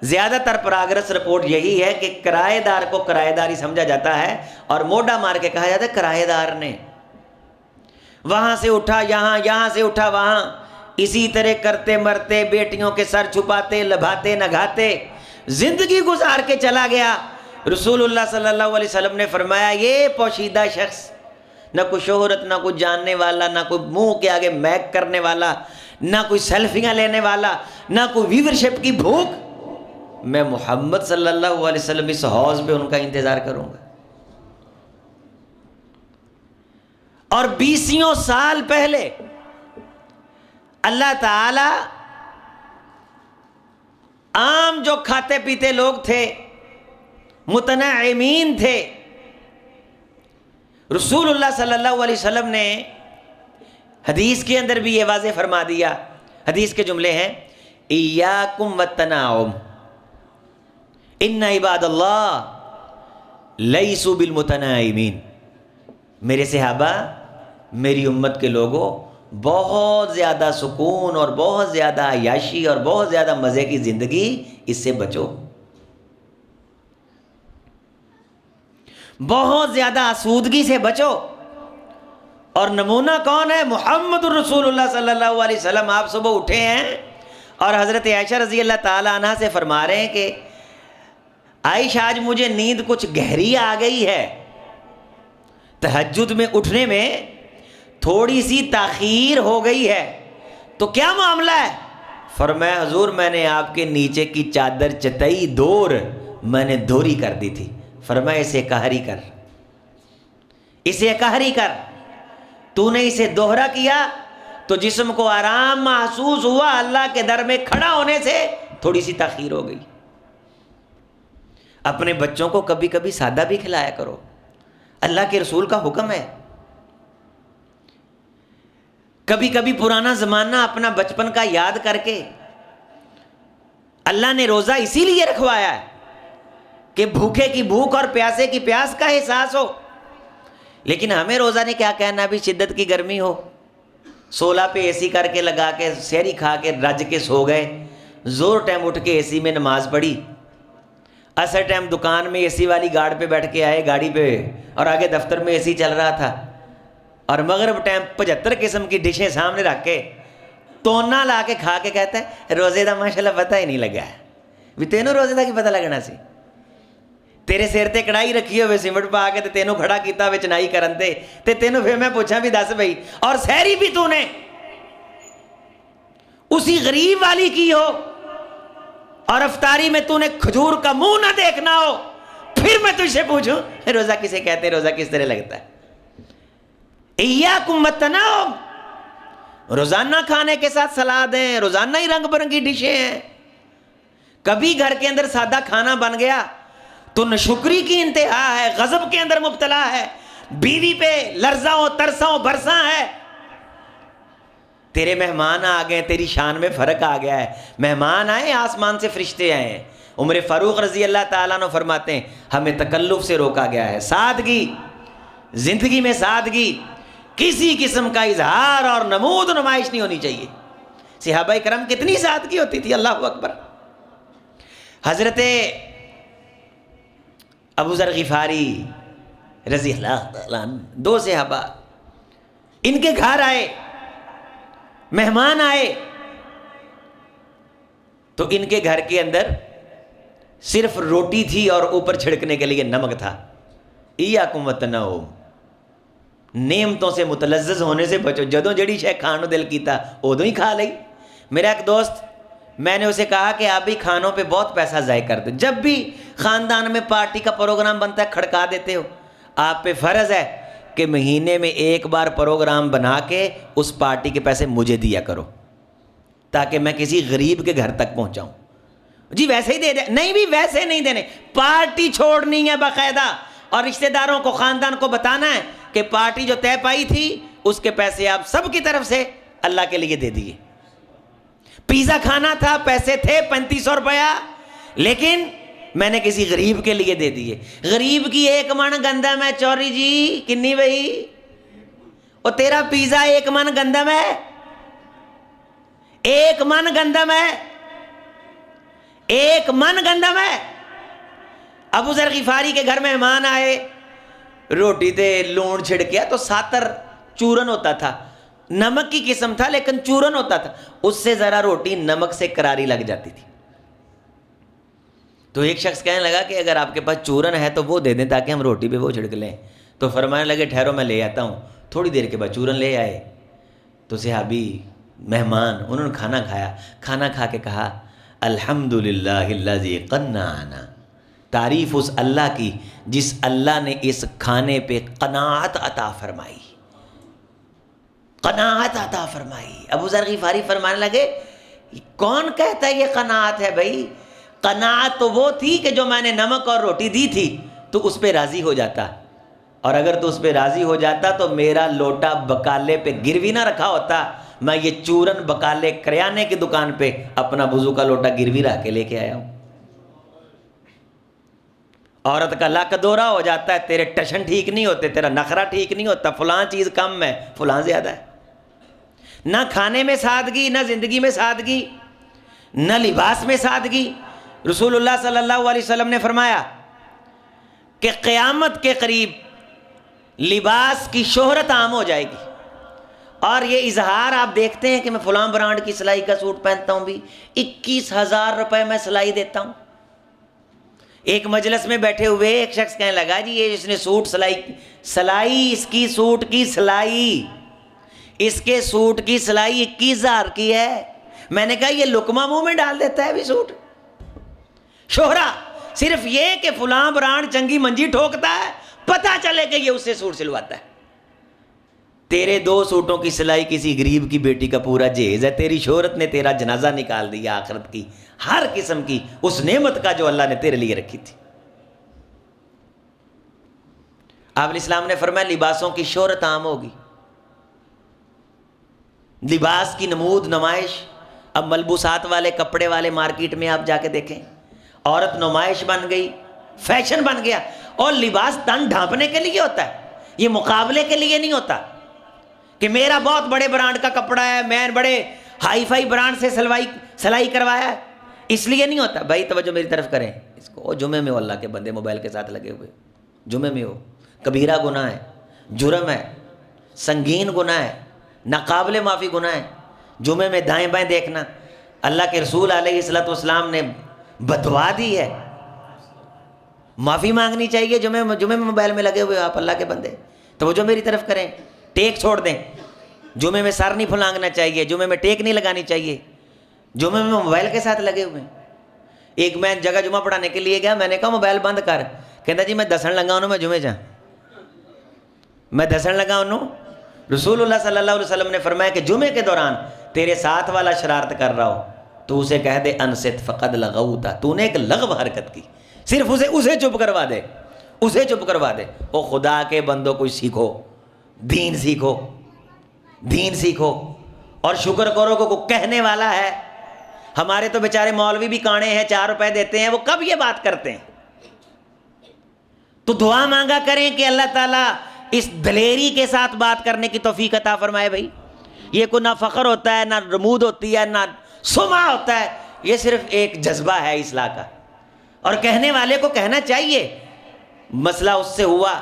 زیادہ تر پراگرس رپورٹ یہی ہے کہ کرایہ دار کو کرایہ دار ہی سمجھا جاتا ہے اور موڈا مار کے کہا جاتا ہے کرایہ دار نے وہاں سے اٹھا یہاں، یہاں سے اٹھا وہاں، اسی طرح کرتے مرتے بیٹیوں کے سر چھپاتے لبھاتے نگاتے زندگی گزار کے چلا گیا۔ رسول اللہ صلی اللہ علیہ وسلم نے فرمایا یہ پوشیدہ شخص، نہ کوئی شہرت، نہ کوئی جاننے والا، نہ کوئی منہ کے آگے میک کرنے والا، نہ کوئی سیلفیاں لینے والا، نہ کوئی ویورشپ کی بھوک، میں محمد صلی اللہ علیہ وسلم اس حوض پہ ان کا انتظار کروں گا۔ اور 20 سال پہلے اللہ تعالی عام جو کھاتے پیتے لوگ تھے، متنعمین تھے، رسول اللہ صلی اللہ علیہ وسلم نے حدیث کے اندر بھی یہ واضح فرما دیا۔ حدیث کے جملے ہیں ایاکم والتناعم ان عباد اللہ لیسوا بالمتناعمین۔ میرے صحابہ، میری امت کے لوگوں، بہت زیادہ سکون اور بہت زیادہ عیاشی اور بہت زیادہ مزے کی زندگی، اس سے بچو۔ بہت زیادہ آسودگی سے بچو۔ اور نمونہ کون ہے؟ محمد الرسول اللہ صلی اللہ علیہ وسلم۔ آپ صبح اٹھے ہیں اور حضرت عائشہ رضی اللہ تعالی عنہا سے فرما رہے ہیں کہ عائشہ آج مجھے نیند کچھ گہری آ گئی ہے، تہجد میں اٹھنے میں تھوڑی سی تاخیر ہو گئی ہے، تو کیا معاملہ ہے؟ فرمایا حضور میں نے آپ کے نیچے کی چادر چتئی دور میں نے دوری کر دی تھی۔ فرمایا اسے قہری کر، اسے قہری کر۔ تو نے اسے دوہرا کیا تو جسم کو آرام محسوس ہوا، اللہ کے در میں کھڑا ہونے سے تھوڑی سی تاخیر ہو گئی۔ اپنے بچوں کو کبھی کبھی سادہ بھی کھلایا کرو، اللہ کے رسول کا حکم ہے۔ کبھی کبھی پرانا زمانہ اپنا بچپن کا یاد کر کے، اللہ نے روزہ اسی لیے رکھوایا ہے کہ بھوکے کی بھوک اور پیاسے کی پیاس کا احساس ہو۔ لیکن ہمیں روزہ نے کیا کہنا، بھی شدت کی گرمی ہو، 16 پہ اے سی کر کے لگا کے سحری کھا کے رج کے سو گئے، زور ٹائم اٹھ کے اے سی میں نماز پڑھی، اثر ٹائم دکان میں اے سی والی گارڈ پہ بیٹھ کے آئے گاڑی پہ، اور آگے دفتر میں اے سی چل رہا تھا، اور مغرب ٹائم 75 قسم کی ڈشیں سامنے رکھ کے تونا لا کے کھا کے کہتا ہے روزے دا ماشاءاللہ پتہ ہی نہیں لگا ہے۔ بھی تینوں روزے دا کی پتہ لگنا سی؟ تیرے سر تے کڑائی رکھی ہوئے سیمنٹ پا کے تے تینوں کھڑا کیتا ہوئے چنائی کرن تے تینوں پھر میں پوچھا بھی دس بھائی، اور سحری بھی تو نے اسی غریب والی کی ہو، اور افطاری میں تو نے کھجور کا منہ نہ دیکھنا ہو، پھر میں تجھ سے پوچھوں روزہ کسے کہتے ہیں، روزہ کس طرح لگتا ہے؟ ایاکم والتناعم، روزانہ کھانے کے ساتھ سلادیں، روزانہ ہی رنگ برنگی ڈشیں ہیں۔ کبھی گھر کے اندر سادہ کھانا بن گیا تو ناشکری کی انتہا ہے، غضب کے اندر مبتلا ہے، بیوی پہ لرزاں ترساں برساں ہے۔ تیرے مہمان آ گئے، تیری شان میں فرق آ گیا ہے، مہمان آئے آسمان سے فرشتے آئے ہیں۔ عمر فاروق رضی اللہ تعالیٰ عنہ فرماتے ہیں ہمیں تکلف سے روکا گیا ہے، سادگی، زندگی میں سادگی، کسی قسم کا اظہار اور نمود و نمائش نہیں ہونی چاہیے۔ صحابہ کرام کتنی سادگی ہوتی تھی، اللہ اکبر۔ حضرت ابو ذر غفاری رضی اللہ تعالیٰ عنہ، 2 صحابہ ان کے گھر آئے، مہمان آئے، تو ان کے گھر کے اندر صرف روٹی تھی اور اوپر چھڑکنے کے لیے نمک تھا۔ ایاکم والتناعم، نعمتوں سے متلذذ ہونے سے بچو، جدوں جڑی شے کھانو دل کیتا ادوں ہی کھا لئی۔ میرا ایک دوست، میں نے اسے کہا کہ آپ بھی کھانوں پہ بہت پیسہ ضائع کرتے، جب بھی خاندان میں پارٹی کا پروگرام بنتا ہے کھڑکا دیتے ہو۔ آپ پہ فرض ہے کہ مہینے میں 1 بار پروگرام بنا کے اس پارٹی کے پیسے مجھے دیا کرو، تاکہ میں کسی غریب کے گھر تک پہنچاؤں۔ جی ویسے ہی دے دیں، نہیں بھی ویسے نہیں دینے، پارٹی چھوڑنی ہے باقاعدہ، اور رشتہ داروں کو خاندان کو بتانا ہے کہ پارٹی جو طے پائی تھی اس کے پیسے آپ سب کی طرف سے اللہ کے لیے دے دیے۔ پیزا کھانا تھا، پیسے تھے 3500 روپیہ، لیکن میں نے کسی غریب کے لیے دے دیے۔ غریب کی 1 من گندم ہے، چوری جی کنی بھائی؟ اور تیرا پیزا 1 من گندم ہے، 1 من گندم ہے، 1 من گندم ہے. ابو ذر غفاری کے گھر مہمان آئے, روٹی تے لون چھڑکیا تو ساتر چورن ہوتا تھا, نمک کی قسم تھا لیکن چورن ہوتا تھا, اس سے ذرا روٹی نمک سے کراری لگ جاتی تھی. تو ایک شخص کہنے لگا کہ اگر آپ کے پاس چورن ہے تو وہ دے دیں تاکہ ہم روٹی پہ وہ چھڑک لیں. تو فرمانے لگے ٹھہرو میں لے آتا ہوں. تھوڑی دیر کے بعد چورن لے آئے. تو صحابی مہمان انہوں نے کھانا کھایا, کھانا کھا کے کہا الحمدللہ الذی قنعنا, تعریف اس اللہ کی جس اللہ نے اس کھانے پہ قناعت عطا فرمائی, قناعت عطا فرمائی. ابو ذر غفاری فرمانے لگے کون کہتا ہے یہ قناعت ہے بھائی؟ قناعت تو وہ تھی کہ جو میں نے نمک اور روٹی دی تھی تو اس پہ راضی ہو جاتا, اور اگر تو اس پہ راضی ہو جاتا تو میرا لوٹا بکالے پہ گروی نہ رکھا ہوتا, میں یہ چورن بکالے کریانے کی دکان پہ اپنا وضو کا لوٹا گروی رکھ کے لے کے آیا ہوں. عورت کا لک دورہ ہو جاتا ہے, تیرے ٹشن ٹھیک نہیں ہوتے, تیرا نخرہ ٹھیک نہیں ہوتا, فلاں چیز کم ہے فلاں زیادہ ہے. نہ کھانے میں سادگی, نہ زندگی میں سادگی, نہ لباس میں سادگی. رسول اللہ صلی اللہ علیہ وسلم نے فرمایا کہ قیامت کے قریب لباس کی شہرت عام ہو جائے گی, اور یہ اظہار آپ دیکھتے ہیں کہ میں فلاں برانڈ کی سلائی کا سوٹ پہنتا ہوں, بھی 21,000 روپے میں سلائی دیتا ہوں. ایک مجلس میں بیٹھے ہوئے ایک شخص کہنے لگا جی یہ اس نے سوٹ سلائی اس کی سوٹ کی سلائی, اس کے سوٹ کی سلائی 21,000 کی ہے. میں نے کہا یہ لقمہ منہ میں ڈال دیتا ہے بھی سوٹ. شہرہ صرف یہ کہ فلاں برانڈ چنگی منجی ٹھوکتا ہے, پتہ چلے کہ یہ اس سے سوٹ سلواتا ہے. تیرے 2 سوٹوں کی سلائی کسی غریب کی بیٹی کا پورا جہیز ہے. تیری شہرت نے تیرا جنازہ نکال دیا آخرت کی ہر قسم کی اس نعمت کا جو اللہ نے تیرے لیے رکھی تھی. آپ علیہ السلام نے فرمایا لباسوں کی شہرت عام ہوگی, لباس کی نمود نمائش. اب ملبوسات والے کپڑے والے مارکیٹ میں آپ جا کے دیکھیں, عورت نمائش بن گئی, فیشن بن گیا. اور لباس تن ڈھانپنے کے لیے ہوتا ہے, یہ مقابلے کے لیے نہیں ہوتا کہ میرا بہت بڑے برانڈ کا کپڑا ہے, میں بڑے ہائی فائی برانڈ سے سلائی کروایا ہے, اس لیے نہیں ہوتا. بھائی توجہ میری طرف کریں, اس کو جمعے میں ہو, اللہ کے بندے موبائل کے ساتھ لگے ہوئے, جمعے میں ہو. کبیرہ گناہ ہے, جرم ہے, سنگین گناہ ہے, ناقابل معافی گناہ ہے. جمعے میں دائیں بائیں دیکھنا اللہ کے رسول علیہ الصلوۃ والسلام نے بدعا دی ہے, معافی مانگنی چاہیے. جمعے میں موبائل میں لگے ہوئے آپ اللہ کے بندے, توجہ میری طرف کریں, ٹیک چھوڑ دیں. جمعے میں سر نہیں پھلانگنا چاہیے, جمعے میں ٹیک نہیں لگانی چاہیے, جمعے میں موبائل کے ساتھ لگے ہوئے. ایک میں جگہ جمعہ پڑھانے کے لیے گیا, میں نے کہا موبائل بند کر, کہتا جی میں دسن لگا انہوں, میں جمعے میں دسن لگا انہوں. رسول اللہ صلی اللہ علیہ وسلم نے فرمایا کہ جمعے کے دوران تیرے ساتھ والا شرارت کر رہا ہو تو اسے کہہ دے انصت فقد لغوتا, تو نے ایک لغو حرکت کی, صرف اسے چپ کروا دے, اسے چپ کروا دے. او خدا کے بندوں کو سیکھو, دین سیکھو, دین سیکھو, اور شکر کرو کہ کوئی کہنے والا ہے. ہمارے تو بیچارے مولوی بھی کانے ہیں, 4 روپے دیتے ہیں, وہ کب یہ بات کرتے ہیں؟ تو دعا مانگا کریں کہ اللہ تعالیٰ اس دلیری کے ساتھ بات کرنے کی توفیق عطا فرمائے. بھائی یہ کوئی نہ فخر ہوتا ہے, نہ رمود ہوتی ہے, نہ سما ہوتا ہے, یہ صرف ایک جذبہ ہے اصلاح کا, اور کہنے والے کو کہنا چاہیے. مسئلہ اس سے ہوا,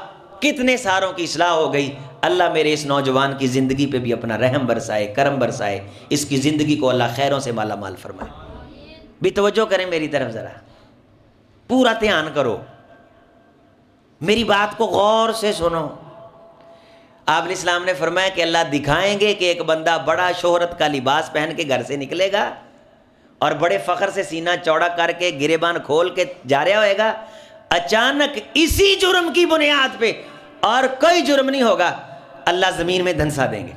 کتنے ساروں کی اصلاح ہو گئی. اللہ میرے اس نوجوان کی زندگی پہ بھی اپنا رحم برسائے, کرم برسائے, اس کی زندگی کو اللہ خیروں سے مالا مال فرمائے. بھی توجہ کریں میری طرف, ذرا پورا دھیان کرو, میری بات کو غور سے سنو. آپ علیہ السلام نے فرمایا کہ اللہ دکھائیں گے کہ ایک بندہ بڑا شہرت کا لباس پہن کے گھر سے نکلے گا اور بڑے فخر سے سینہ چوڑا کر کے گریبان کھول کے جا رہا ہوئے گا. اچانک اسی جرم کی بنیاد پہ, اور کوئی جرم نہیں ہوگا, اللہ زمین میں دھنسا دیں گے.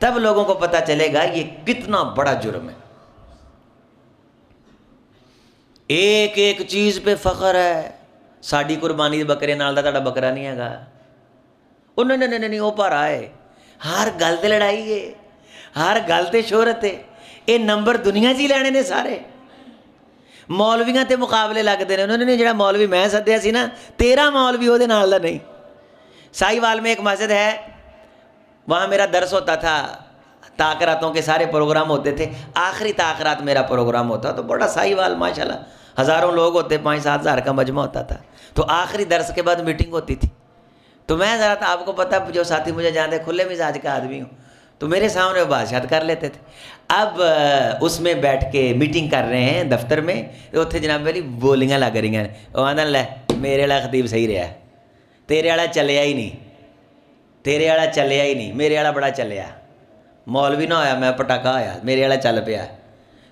تب لوگوں کو پتہ چلے گا یہ کتنا بڑا جرم ہے. ایک ایک چیز پہ فخر ہے, ساڑی قربانی بکرے نال دا تہاڈا بکرا نہیں ہے گا, نہیں وہ پر آئے. ہر گل تے لڑائی ہے, ہر گل تے شہرت ہے. یہ نمبر دنیا جی لینے نے سارے. مولویاں تے مقابلے لگتے ہیں, انہوں نے جڑا مولوی میں سدیا سی نا, 13 مولوی وہ نال دا نہیں. سائی وال میں ایک مسجد ہے, وہاں میرا درس ہوتا تھا, تاخیراتوں کے سارے پروگرام ہوتے تھے، آخری تاخیرات میرا پروگرام ہوتا تو بڑا سائی وال ماشاءاللہ، ہزاروں لوگ ہوتے، 5-7 ہزار کا مجمع ہوتا تھا، تو آخری درس کے بعد میٹنگ ہوتی تھی، تو میں ذرا تھا، آپ کو پتہ جو ساتھی مجھے جانتے کھلے مزاج کا آدمی ہوں، تو میرے سامنے وہ بادشاہت کر لیتے تھے۔ اب اس میں بیٹھ کے میٹنگ کر رہے ہیں دفتر میں، اتنے جناب میری بولیاں لگ رہی ہیں، وہ آدھا لے میرے والا خطیب صحیح رہا، تیرے والا چلیا ہی نہیں، تیرے والا چلیا ہی نہیں، میرے والا بڑا چلیا، مولوی نہ ہویا میں پٹاخا ہویا، میرے والا چل پیا،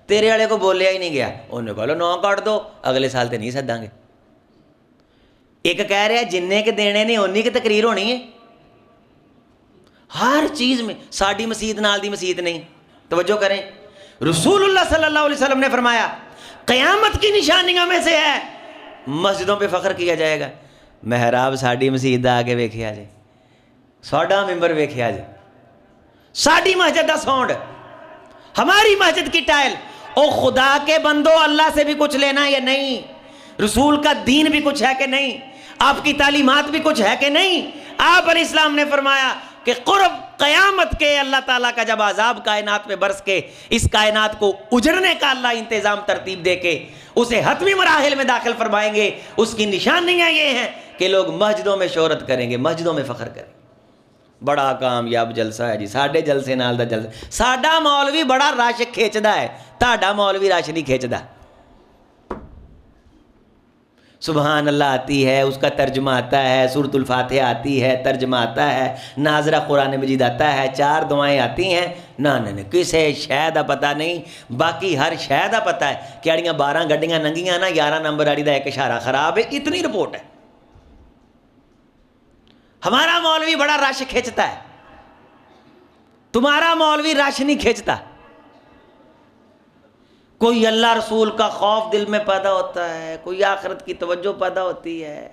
تیرے والے کو بولیا ہی نہیں گیا، انہوں نے کہا نو کاٹ دو، اگلے سال تو نہیں سداں گے۔ ایک کہہ رہا جننے کے دینے نہیں اُنی کی تقریر ہونی ہے، ہر چیز میں، ساڈی مسیت نال دی مسیت نہیں۔ توجہ کریں، رسول اللہ صلی اللہ علیہ وسلم نے فرمایا قیامت کی نشانیوں میں سے ہے مسجدوں پہ فخر کیا جائے گا، محراب ساڈی مسجد آ کے ویکھیا جائے، ساڈا ممبر ویکھیا جائے، ساڈی مسجد دا ساؤنڈ، ہماری مسجد کی ٹائل۔ او خدا کے بندو، اللہ سے بھی کچھ لینا یا نہیں؟ رسول کا دین بھی کچھ ہے کہ نہیں؟ آپ کی تعلیمات بھی کچھ ہے کہ نہیں؟ آپ علیہ السلام نے فرمایا کہ قرب قیامت کے اللہ تعالیٰ کا جب عذاب کائنات میں برس کے اس کائنات کو اجڑنے کا اللہ انتظام ترتیب دے کے اسے حتمی مراحل میں داخل فرمائیں گے، اس کی نشانیاں یہ ہیں کہ لوگ مسجدوں میں شہرت کریں گے، مسجدوں میں فخر کریں گے، بڑا کامیاب جلسہ ہے جی، ساڈے جلسے نال دا جلسہ، ساڈا مولوی بڑا رش کھچدا ہے، تہاڈا مولوی رش نہیں کھچدا۔ سبحان اللہ آتی ہے، اس کا ترجمہ آتا ہے، سورۃ الفاتحہ آتی ہے، ترجمہ آتا ہے، ناظرہ قرآن مجید آتا ہے، 4 دعائیں آتی ہیں، نہ کسے شے دا پتہ نہیں، باقی ہر شے دا پتہ ہے کہ اڑیاں 12 گڈیاں ننگیاں نا 11 نمبر والی دا ایک اشارہ خراب ہے، اتنی رپورٹ ہے۔ ہمارا مولوی بڑا رش کھینچتا ہے، تمہارا مولوی رش نہیں کھینچتا۔ کوئی اللہ رسول کا خوف دل میں پیدا ہوتا ہے، کوئی آخرت کی توجہ پیدا ہوتی ہے،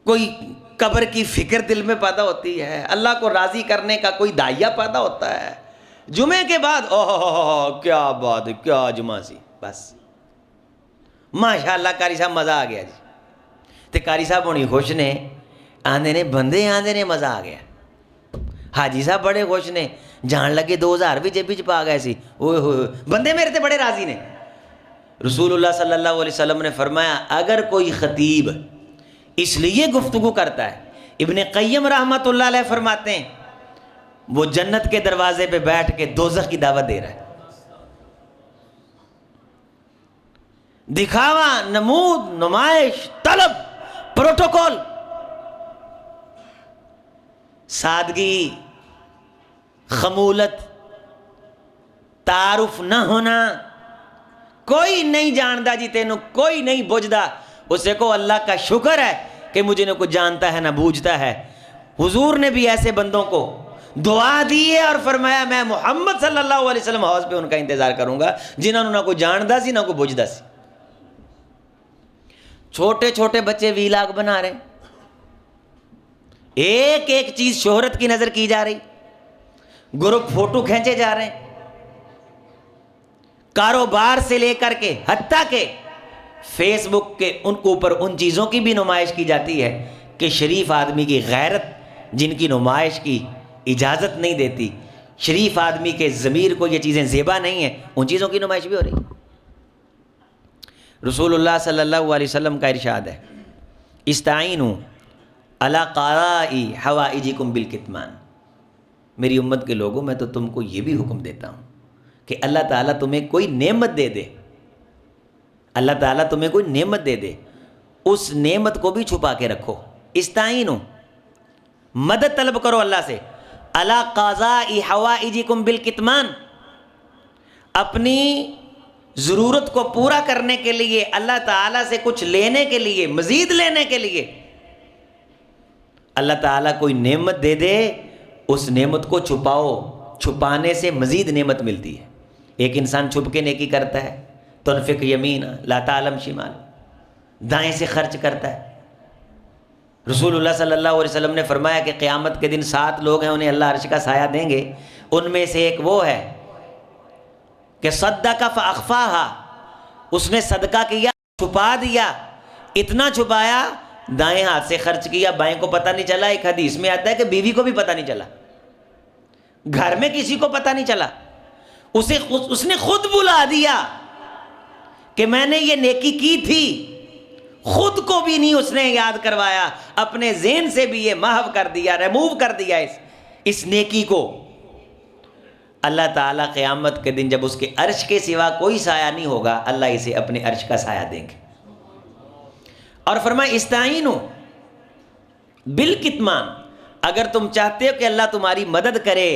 کوئی قبر کی فکر دل میں پیدا ہوتی ہے، اللہ کو راضی کرنے کا کوئی داعیہ پیدا ہوتا ہے، جمعے کے بعد اوہ کیا بات ہے، کیا جمعہ سی، بس ماشاءاللہ قاری صاحب مزہ آ گیا جی، تے قاری صاحب ہونی خوش نے، آندے نے بندے آندے نے مزہ آ گیا، حاجی صاحب بڑے خوش نے، جان لگے 2000 بھی جیبی چ پا گئے سی، اوہ ہوئے بندے میرے تے بڑے راضی نے۔ رسول اللہ صلی اللہ علیہ وسلم نے فرمایا اگر کوئی خطیب اس لیے گفتگو کرتا ہے، ابن قیم رحمۃ اللہ علیہ فرماتے ہیں وہ جنت کے دروازے پہ بیٹھ کے دوزخ کی دعوت دے رہا ہے۔ دکھاوا، نمود، نمائش، طلب، پروٹوکول، سادگی، خمولت، تعارف نہ ہونا، کوئی نہیں جانتا جی تینوں، کوئی نہیں بوجھدا، اسے کو اللہ کا شکر ہے کہ مجھے نہ کچھ جانتا ہے نہ بوجھتا ہے۔ حضور نے بھی ایسے بندوں کو دعا دی ہے اور فرمایا میں محمد صلی اللہ علیہ وسلم حوض پہ ان کا انتظار کروں گا جنہوں نے نہ کوئی جانتا سی نہ کوئی بوجھدا سی۔ چھوٹے چھوٹے بچے ویلاگ بنا رہے ہیں، ایک ایک چیز شہرت کی نظر کی جا رہی، گروپ فوٹو کھینچے جا رہے ہیں، کاروبار سے لے کر کے حتیٰ کہ فیس بک کے ان کو اوپر ان چیزوں کی بھی نمائش کی جاتی ہے کہ شریف آدمی کی غیرت جن کی نمائش کی اجازت نہیں دیتی، شریف آدمی کے ضمیر کو یہ چیزیں زیبا نہیں ہیں، ان چیزوں کی نمائش بھی ہو رہی۔ رسول اللہ صلی اللہ علیہ وسلم کا ارشاد ہے استعینوا علی قضاء حوائجکم بالکتمان، میری امت کے لوگوں میں تو تم کو یہ بھی حکم دیتا ہوں کہ اللہ تعالیٰ تمہیں کوئی نعمت دے دے، اللہ تعالیٰ تمہیں کوئی نعمت دے دے، اس نعمت کو بھی چھپا کے رکھو۔ استعینوا، مدد طلب کرو اللہ سے، علی قضاء حوائجکم بالکتمان، اپنی ضرورت کو پورا کرنے کے لیے، اللہ تعالیٰ سے کچھ لینے کے لیے، مزید لینے کے لیے اللہ تعالیٰ کوئی نعمت دے دے، اس نعمت کو چھپاؤ، چھپانے سے مزید نعمت ملتی ہے۔ ایک انسان چھپ کے نیکی کرتا ہے، تنفق یمین لا تعلم شمال، دائیں سے خرچ کرتا ہے۔ رسول اللہ صلی اللہ علیہ وسلم نے فرمایا کہ قیامت کے دن 7 لوگ ہیں انہیں اللہ عرش کا سایہ دیں گے، ان میں سے ایک وہ ہے کہ صدق فاخفاہا، اس نے صدقہ کیا، چھپا دیا، اتنا چھپایا دائیں ہاتھ سے خرچ کیا، بائیں کو پتہ نہیں چلا۔ ایک حدیث میں آتا ہے کہ بیوی کو بھی پتہ نہیں چلا، گھر میں کسی کو پتہ نہیں چلا، اس نے خود بلا دیا کہ میں نے یہ نیکی کی تھی، خود کو بھی نہیں اس نے یاد کروایا، اپنے ذہن سے بھی یہ محو کر دیا، ریموو کر دیا اس نیکی کو۔ اللہ تعالیٰ قیامت کے دن جب اس کے عرش کے سوا کوئی سایہ نہیں ہوگا، اللہ اسے اپنے عرش کا سایہ دیں گے۔ اور فرمایا استعینوا بالکتمان، اگر تم چاہتے ہو کہ اللہ تمہاری مدد کرے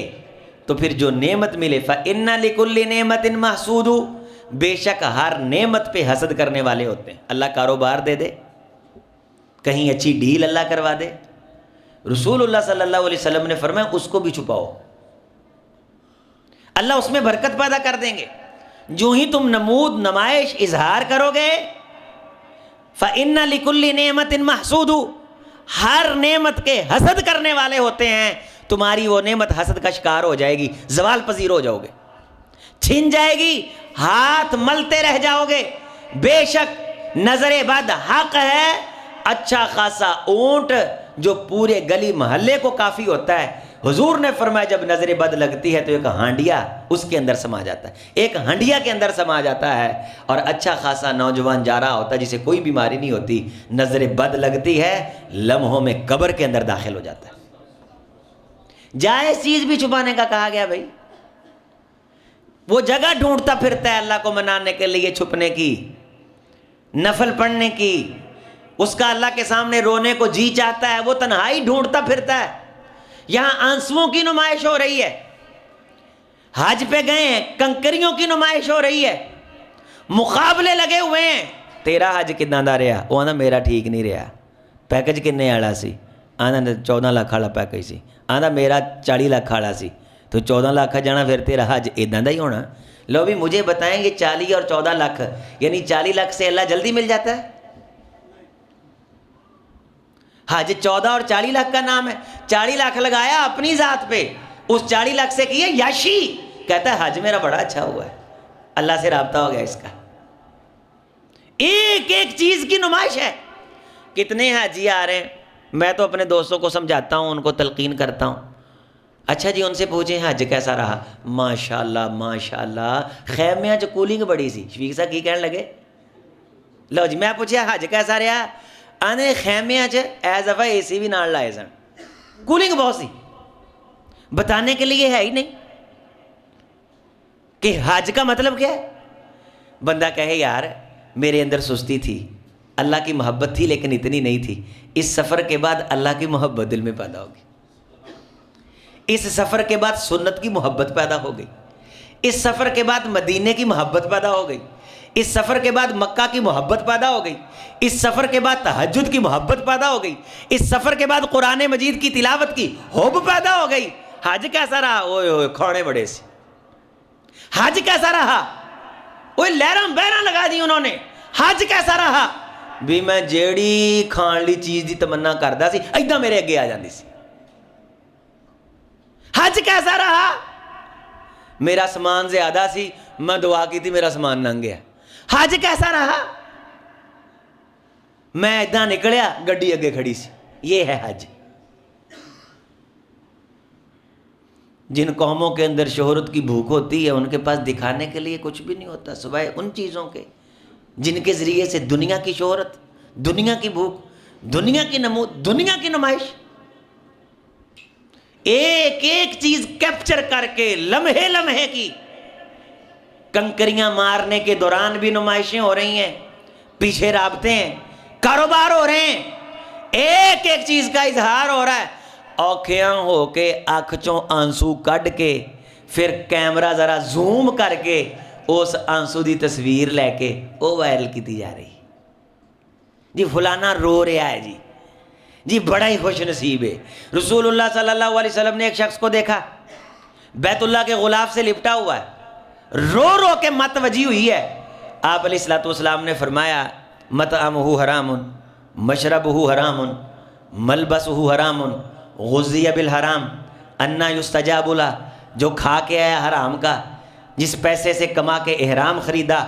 تو پھر جو نعمت ملے فَإِنَّ لِكُلِّ نِعْمَةٍ مَحْسُودُ، بے شک ہر نعمت پہ حسد کرنے والے ہوتے ہیں۔ اللہ کاروبار دے دے، کہیں اچھی ڈیل اللہ کروا دے، رسول اللہ صلی اللہ علیہ وسلم نے فرمایا اس کو بھی چھپاؤ، اللہ اس میں برکت پیدا کر دیں گے۔ جو ہی تم نمود، نمائش، اظہار کرو گے، فَإِنَّ لِكُلِّ نِعْمَةٍ مَحْسُودُ، ہر نعمت کے حسد کرنے والے ہوتے ہیں، تمہاری وہ نعمت حسد کا شکار ہو جائے گی، زوال پذیر ہو جاؤ گے، چھن جائے گی، ہاتھ ملتے رہ جاؤ گے۔ بے شک نظر بد حق ہے، اچھا خاصا اونٹ جو پورے گلی محلے کو کافی ہوتا ہے۔ حضور نے فرمایا جب نظر بد لگتی ہے تو ایک ہانڈیا اس کے اندر سما جاتا ہے، ایک ہانڈیا کے اندر سما جاتا ہے، اور اچھا خاصا نوجوان جا رہا ہوتا ہے جسے کوئی بیماری نہیں ہوتی، نظر بد لگتی ہے، لمحوں میں قبر کے اندر داخل ہو جاتا ہے۔ جائز چیز بھی چھپانے کا کہا گیا بھائی، وہ جگہ ڈھونڈتا پھرتا ہے اللہ کو منانے کے لیے، چھپنے کی، نفل پڑھنے کی، اس کا اللہ کے سامنے رونے کو جی چاہتا ہے، وہ تنہائی ڈھونڈتا پھرتا ہے۔ یہاں آنسوؤں کی نمائش ہو رہی ہے، حج پہ گئے ہیں، کنکریوں کی نمائش ہو رہی ہے، مقابلے لگے ہوئے ہیں، تیرا حج کتنا دا رہا، وہ آنا میرا ٹھیک نہیں رہا، پیکج کنے والا سی، آنا 14 لاکھ والا پیکج سی، آنا میرا 40 لاکھ والا سی، تو 14 لاکھ جانا پھر تیرا حج اداں دا ہی ہونا۔ لو بھی مجھے بتائیں یہ 40 اور 14 لاکھ، یعنی 40 لاکھ سے اللہ جلدی مل جاتا ہے؟ حج 14 اور 40 لاکھ کا نام ہے، 40 لاکھ لگایا اپنی ذات پہ، اس 40 لاکھ سے کیے یاشی، کہتا ہے حج میرا بڑا اچھا ہوا ہے، اللہ سے رابطہ ہو گیا اس کا۔ ایک ایک چیز کی نمائش ہے۔ کتنے حاجی آ رہے ہیں، میں تو اپنے دوستوں کو سمجھاتا ہوں، ان کو تلقین کرتا ہوں، اچھا جی ان سے پوچھیں حج کیسا رہا؟ ماشاءاللہ ماشاءاللہ، خیمیاں چ کولنگ بڑی سی، شفیق صاحب کی کہنے لگے؟ لو جی میں پوچھا حج کیسا رہا؟ آنے خیمیاں چ ایز دفعہ اے سی بھی نال لائے سن، کولنگ بہت سی، بتانے کے لیے ہے ہی نہیں کہ حج کا مطلب کیا ہے۔ بندہ کہے یار میرے اندر سستی تھی، اللہ کی محبت تھی لیکن اتنی نہیں تھی، اس سفر کے بعد اللہ کی محبت دل میں پیدا ہوگی، اس سفر کے بعد سنت کی محبت پیدا ہو گئی، اس سفر کے بعد مدینے کی محبت پیدا ہو گئی، اس سفر کے بعد مکہ کی محبت پیدا ہو گئی، اس سفر کے بعد تہجد کی محبت پیدا ہو گئی، اس سفر کے بعد قرآن مجید کی تلاوت کی حب پیدا ہو گئی۔ حج کیسا رہا؟ اوئے اوئے کھوڑے بڑے سے، حج کیسا رہا؟ اوئے لہراں بہراں لگا دی انہوں نے، حج کیسا رہا؟ بھی میں جیڑی کھان لی چیز دی تمنا کردا سی ایداں میرے اگے آ جاندی سی۔ حج کیسا رہا؟ میرا سامان زیادہ سی، میں دعا کی تھی میرا سامان ننگ گیا۔ حج کیسا رہا؟ میں ادھا نکلیا گڈی اگے کھڑی سی۔ یہ ہے حج۔ جن قوموں کے اندر شہرت کی بھوک ہوتی ہے ان کے پاس دکھانے کے لیے کچھ بھی نہیں ہوتا سوائے ان چیزوں کے جن کے ذریعے سے دنیا کی شہرت، دنیا کی بھوک، دنیا کی نمود، دنیا کی نمائش، ایک ایک چیز کیپچر کر کے لمحے لمحے کی۔ کنکریاں مارنے کے دوران بھی نمائشیں ہو رہی ہیں، پیچھے رابطے ہیں، کاروبار ہو رہے ہیں، ایک ایک چیز کا اظہار ہو رہا ہے۔ اوکھیاں ہو کے آنکھ چوں آنسو کڈ کے پھر کیمرہ ذرا زوم کر کے اس آنسو دی تصویر لے کے وہ وائرل کی جا رہی، جی فلانا رو رہا ہے، جی بڑا ہی خوش نصیب ہے۔ رسول اللہ صلی اللہ علیہ وسلم نے ایک شخص کو دیکھا بیت اللہ کے غلاف سے لپٹا ہوا ہے، رو رو کے مت وجی ہوئی ہے۔ آپ علیہ الصلوۃ والسلام نے فرمایا مطعمہ حرام، مشربہ حرام، ملبسہ حرام، غذی بالحرام، انا یستجاب لہ، جو کھا کے آیا حرام کا، جس پیسے سے کما کے احرام خریدا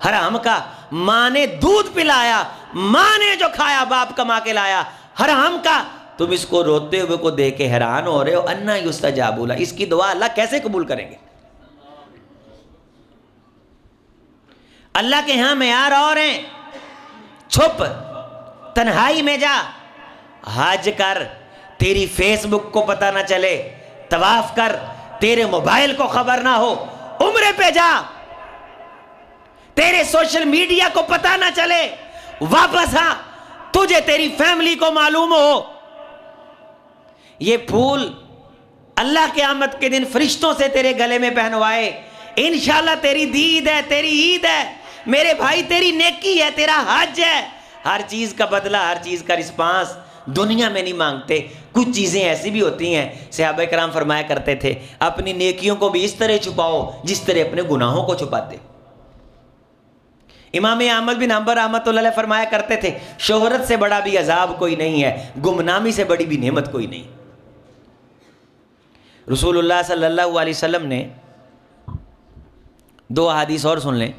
حرام کا، ماں نے دودھ پلایا، ماں نے جو کھایا باپ کما کے لایا حرام کا، تم اس کو روتے ہوئے کو دیکھ کے حیران ہو رہے ہو، انا یستجاب لہ، اس کی دعا اللہ کیسے قبول کریں گے؟ اللہ کے ہاں معیار اور ہیں، چھپ تنہائی میں جا، حج کر، تیری فیس بک کو پتہ نہ چلے، طواف کر، تیرے موبائل کو خبر نہ ہو، عمرے پہ جا، تیرے سوشل میڈیا کو پتہ نہ چلے، واپس آ، تجھے تیری فیملی کو معلوم ہو۔ یہ پھول اللہ قیامت کے دن فرشتوں سے تیرے گلے میں پہنوائے، انشاءاللہ تیری دید ہے، تیری عید ہے میرے بھائی، تیری نیکی ہے، تیرا حج ہے۔ ہر چیز کا بدلہ، ہر چیز کا رسپانس دنیا میں نہیں مانگتے۔ کچھ چیزیں ایسی بھی ہوتی ہیں، صحابہ کرام فرمایا کرتے تھے اپنی نیکیوں کو بھی اس طرح چھپاؤ جس طرح اپنے گناہوں کو چھپاتے۔ امام احمد بن حنبل رحمۃ اللہ علیہ فرمایا کرتے تھے شہرت سے بڑا بھی عذاب کوئی نہیں ہے، گمنامی سے بڑی بھی نعمت کوئی نہیں۔ رسول اللہ صلی اللہ علیہ وسلم نے دو احادیث اور سن لیں،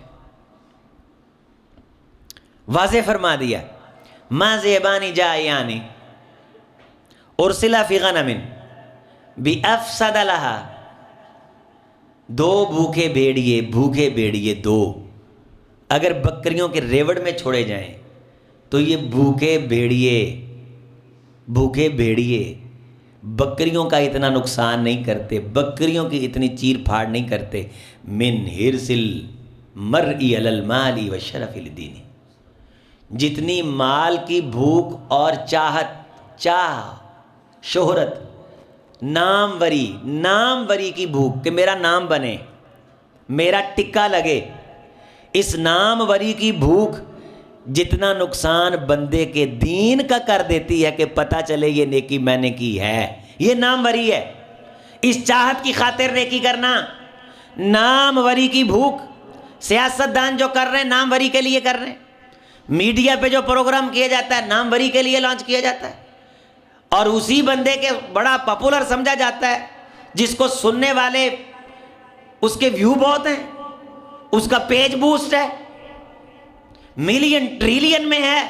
واضح فرما دیا، ما ذئبان جائعان ارسلا فی غنم بافسد لها، دو بھوکے بھیڑیے دو اگر بکریوں کے ریوڑ میں چھوڑے جائیں تو یہ بھوکے بھیڑیے بکریوں کا اتنا نقصان نہیں کرتے، بکریوں کی اتنی چیر پھاڑ نہیں کرتے، من حرص المرء علی المال وشرف الدین، جتنی مال کی بھوک اور شہرت، ناموری کی بھوک کہ میرا نام بنے، میرا ٹکا لگے، اس ناموری کی بھوک جتنا نقصان بندے کے دین کا کر دیتی ہے کہ پتہ چلے یہ نیکی میں نے کی ہے، یہ ناموری ہے۔ اس چاہت کی خاطر نیکی کرنا، ناموری کی بھوک، سیاستدان جو کر رہے ہیں ناموری کے لیے کر رہے ہیں، میڈیا پہ جو پروگرام کیا جاتا ہے ناموری کے لیے لانچ کیا جاتا ہے، اور اسی بندے کے بڑا پاپولر سمجھا جاتا ہے جس کو سننے والے اس کے ویو بہت ہیں، اس کا پیج بوسٹ ہے، ملین ٹریلین میں ہے۔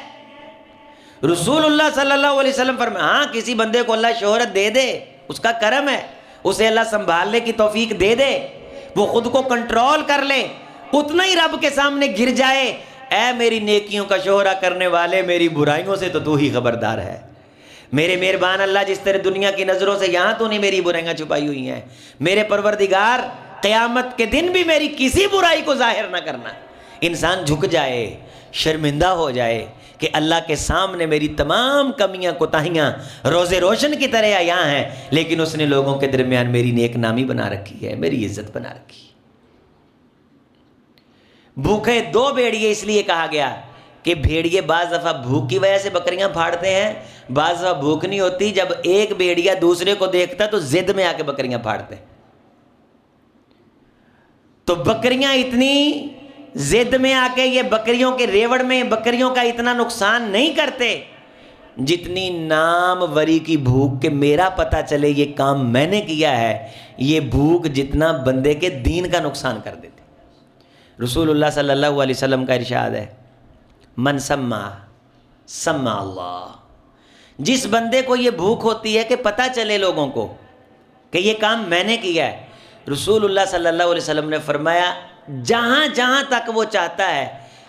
رسول اللہ صلی اللہ علیہ وسلم فرمایا ہاں کسی بندے کو اللہ شہرت دے دے، اس کا کرم ہے، اسے اللہ سنبھالنے کی توفیق دے دے، وہ خود کو کنٹرول کر لے، اتنا ہی رب کے سامنے گر جائے، اے میری نیکیوں کا شہرہ کرنے والے، میری برائیوں سے تو ہی خبردار ہے، میرے مہربان اللہ، جس طرح دنیا کی نظروں سے یہاں تو نے میری برائیاں چھپائی ہوئی ہیں، میرے پروردگار قیامت کے دن بھی میری کسی برائی کو ظاہر نہ کرنا۔ انسان جھک جائے، شرمندہ ہو جائے کہ اللہ کے سامنے میری تمام کمیاں کوتاہیاں روز روشن کی طرح یہاں ہیں، لیکن اس نے لوگوں کے درمیان میری نیک نامی بنا رکھی ہے، میری عزت بنا رکھی ہے۔ بھوکے دو بھیڑیے اس لیے کہا گیا کہ بھیڑیے بعض دفعہ بھوک کی وجہ سے بکریاں پھاڑتے ہیں، بعض دفعہ بھوک نہیں ہوتی، جب ایک بھیڑیا دوسرے کو دیکھتا تو ضد میں آ کے بکریاں پھاڑتے ہیں۔ تو بکریاں اتنی ضد میں آ کے یہ بکریوں کے ریوڑ میں بکریوں کا اتنا نقصان نہیں کرتے جتنی ناموری کی بھوک کہ میرا پتہ چلے یہ کام میں نے کیا ہے، یہ بھوک جتنا بندے کے دین کا نقصان کر دیتی۔ رسول اللہ صلی اللہ علیہ وسلم کا ارشاد ہے من سمع اللہ، جس بندے کو یہ بھوک ہوتی ہے کہ پتہ چلے لوگوں کو کہ یہ کام میں نے کیا ہے، رسول اللہ صلی اللہ علیہ وسلم نے فرمایا جہاں جہاں تک وہ چاہتا ہے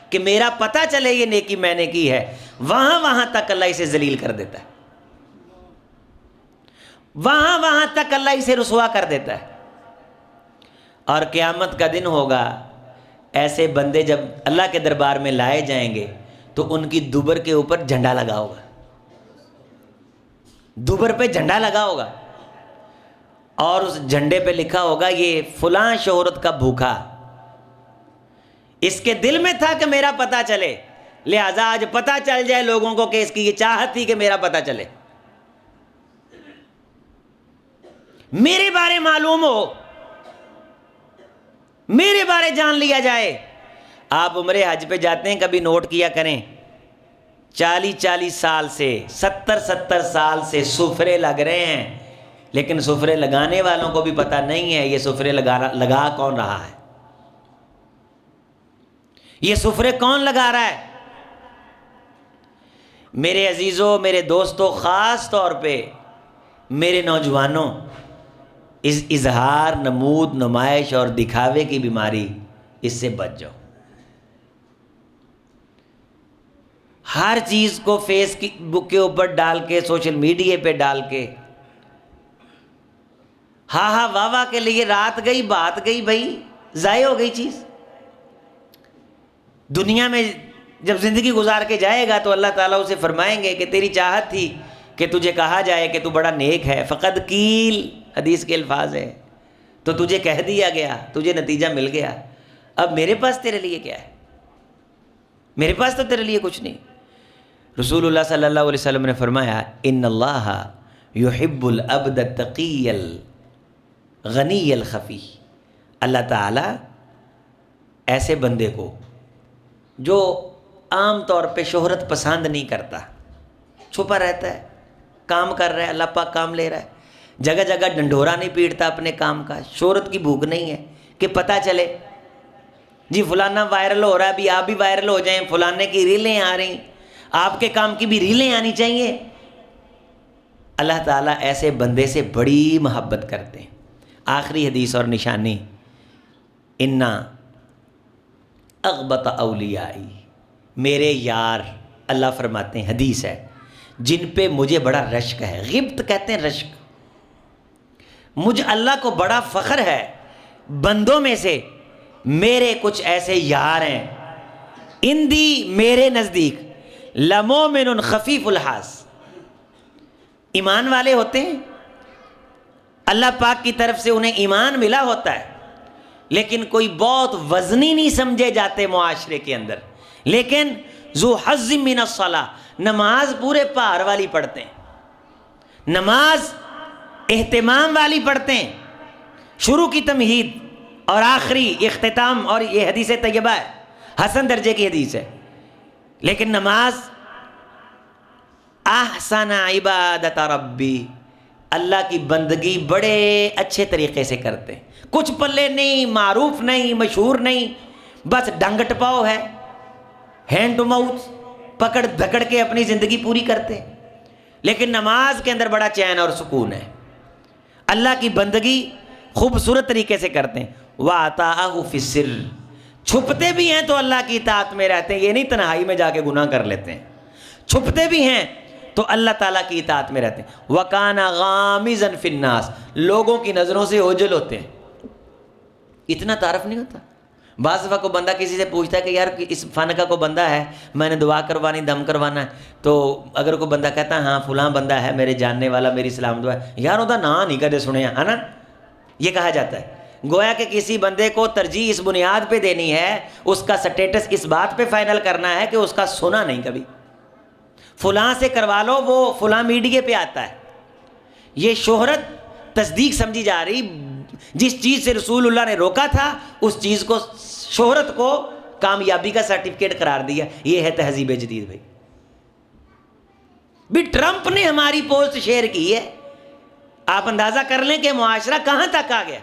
کہ میرا پتہ چلے یہ نیکی میں نے کی ہے، وہاں وہاں تک اللہ اسے ذلیل کر دیتا ہے، وہاں وہاں تک اللہ اسے رسوا کر دیتا ہے۔ اور قیامت کا دن ہوگا، ایسے بندے جب اللہ کے دربار میں لائے جائیں گے تو ان کی دوبر کے اوپر جھنڈا لگا ہوگا، دوبر پہ جھنڈا لگا ہوگا، اور اس جھنڈے پہ لکھا ہوگا یہ فلاں شہرت کا بھوکا، اس کے دل میں تھا کہ میرا پتہ چلے، لہذا آج پتہ چل جائے لوگوں کو کہ اس کی یہ چاہت تھی کہ میرا پتہ چلے، میرے بارے معلوم ہو، میرے بارے جان لیا جائے۔ آپ عمرے حج پہ جاتے ہیں، کبھی نوٹ کیا کریں 40 سال سے 70 سال سے سفرے لگ رہے ہیں، لیکن سفرے لگانے والوں کو بھی پتہ نہیں ہے یہ سفرے لگا کون رہا ہے، یہ سفرے کون لگا رہا ہے۔ میرے عزیزوں، میرے دوستوں، خاص طور پہ میرے نوجوانوں، اس اظہار، نمود، نمائش اور دکھاوے کی بیماری، اس سے بچ جاؤ۔ ہر چیز کو فیس بک کے اوپر ڈال کے، سوشل میڈیا پہ ڈال کے، ہاں ہاں واہ واہ کے لیے رات گئی بات گئی، بھائی ضائع ہو گئی چیز۔ دنیا میں جب زندگی گزار کے جائے گا تو اللہ تعالیٰ اسے فرمائیں گے کہ تیری چاہت تھی کہ تجھے کہا جائے کہ تو بڑا نیک ہے، فقد کیل حدیث کے الفاظ ہے، تو تجھے کہہ دیا گیا، تجھے نتیجہ مل گیا، اب میرے پاس تیرے لیے کیا ہے؟ میرے پاس تو تیرے لیے کچھ نہیں۔ رسول اللہ صلی اللہ علیہ وسلم نے فرمایا ان اللہ یحب العبد التقی الغنی الخفی، اللہ تعالیٰ ایسے بندے کو جو عام طور پہ شہرت پسند نہیں کرتا، چھپا رہتا ہے، کام کر رہا ہے، اللہ پاک کام لے رہا ہے، جگہ جگہ ڈنڈورا نہیں پیٹتا اپنے کام کا، شہرت کی بھوک نہیں ہے کہ پتہ چلے جی فلانا وائرل ہو رہا ہے، ابھی آپ بھی وائرل ہو جائیں، فلانے کی ریلیں آ رہی، آپ کے کام کی بھی ریلیں آنی چاہیے۔ اللہ تعالیٰ ایسے بندے سے بڑی محبت کرتے ہیں۔ آخری حدیث اور نشانی، انا اغبط اولیائی، میرے یار، اللہ فرماتے ہیں، حدیث ہے، جن پہ مجھے بڑا رشک ہے، غبط کہتے ہیں رشک، مجھ اللہ کو بڑا فخر ہے، بندوں میں سے میرے کچھ ایسے یار ہیں، اندی میرے نزدیک، لمومن خفیف الحاظ، ایمان والے ہوتے ہیں، اللہ پاک کی طرف سے انہیں ایمان ملا ہوتا ہے، لیکن کوئی بہت وزنی نہیں سمجھے جاتے معاشرے کے اندر، لیکن ذو حظ من الصلاۃ، نماز پورے پار والی پڑھتے ہیں، نماز اہتمام والی پڑھتے ہیں، شروع کی تمہید اور آخری اختتام، اور یہ حدیث طیبہ ہے، حسن درجے کی حدیث ہے، لیکن نماز احسن عبادت ربی، اللہ کی بندگی بڑے اچھے طریقے سے کرتے ہیں، کچھ پلے نہیں، معروف نہیں، مشہور نہیں، بس ڈنگ ٹپاؤ ہے، ہینڈ ٹو ماؤتھ، پکڑ دھکڑ کے اپنی زندگی پوری کرتے ہیں، لیکن نماز کے اندر بڑا چین اور سکون ہے، اللہ کی بندگی خوبصورت طریقے سے کرتے ہیں۔ وَأَطَاعَهُ فِي السِّرِّ، چھپتے بھی ہیں تو اللہ کی اطاعت میں رہتے ہیں، یہ نہیں تنہائی میں جا کے گناہ کر لیتے ہیں، چھپتے بھی ہیں تو اللہ تعالیٰ کی اطاعت میں رہتے ہیں۔ وَكَانَ غَامِزًا فِي النَّاسِ، لوگوں کی نظروں سے اوجھل ہوتے ہیں، اتنا تعارف نہیں ہوتا۔ بعض دفعہ کو بندہ کسی سے پوچھتا ہے کہ یار اس فانکہ کو بندہ ہے، میں نے دعا کروانی، دم کروانا ہے، تو اگر کوئی بندہ کہتا ہے ہاں فلاں بندہ ہے میرے جاننے والا، میری سلام دعا ہے، یار وہ نا نہیں کدے سنے ہے نا، یہ کہا جاتا ہے، گویا کہ کسی بندے کو ترجیح اس بنیاد پہ دینی ہے، اس کا سٹیٹس اس بات پہ فائنل کرنا ہے کہ اس کا سنا نہیں کبھی، فلاں سے کروا لو، وہ فلاں میڈیا پہ آتا ہے، یہ شہرت تصدیق سمجھی جا رہی، جس چیز سے رسول اللہ نے روکا تھا اس چیز کو، شہرت کو کامیابی کا سرٹیفکیٹ قرار دیا، یہ ہے تہذیب جدید۔ بھائی بھی ٹرمپ نے ہماری پوسٹ شیئر کی ہے، آپ اندازہ کر لیں کہ معاشرہ کہاں تک آ گیا،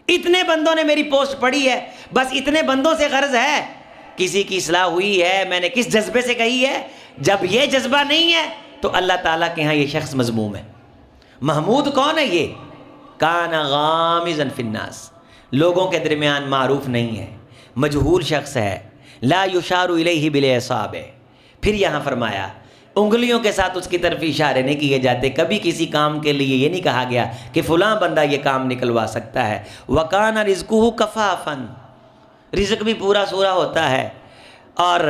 اتنے بندوں نے میری پوسٹ پڑھی ہے، بس اتنے بندوں سے غرض ہے کسی کی اصلاح ہوئی ہے، میں نے کس جذبے سے کہی ہے، جب یہ جذبہ نہیں ہے تو اللہ تعالیٰ کے ہاں یہ شخص مذموم ہے۔ محمود کون ہے؟ یہ کان غامزا فی الناس، لوگوں کے درمیان معروف نہیں ہے، مجہول شخص ہے، لا یشار الیہ بالاصابع، پھر یہاں فرمایا انگلیوں کے ساتھ اس کی طرف اشارے نہیں کیے جاتے، کبھی کسی کام کے لیے یہ نہیں کہا گیا کہ فلاں بندہ یہ کام نکلوا سکتا ہے۔ وَكَانَ رِزْقُهُ كَفَافًا، رزق بھی پورا سورا ہوتا ہے، اور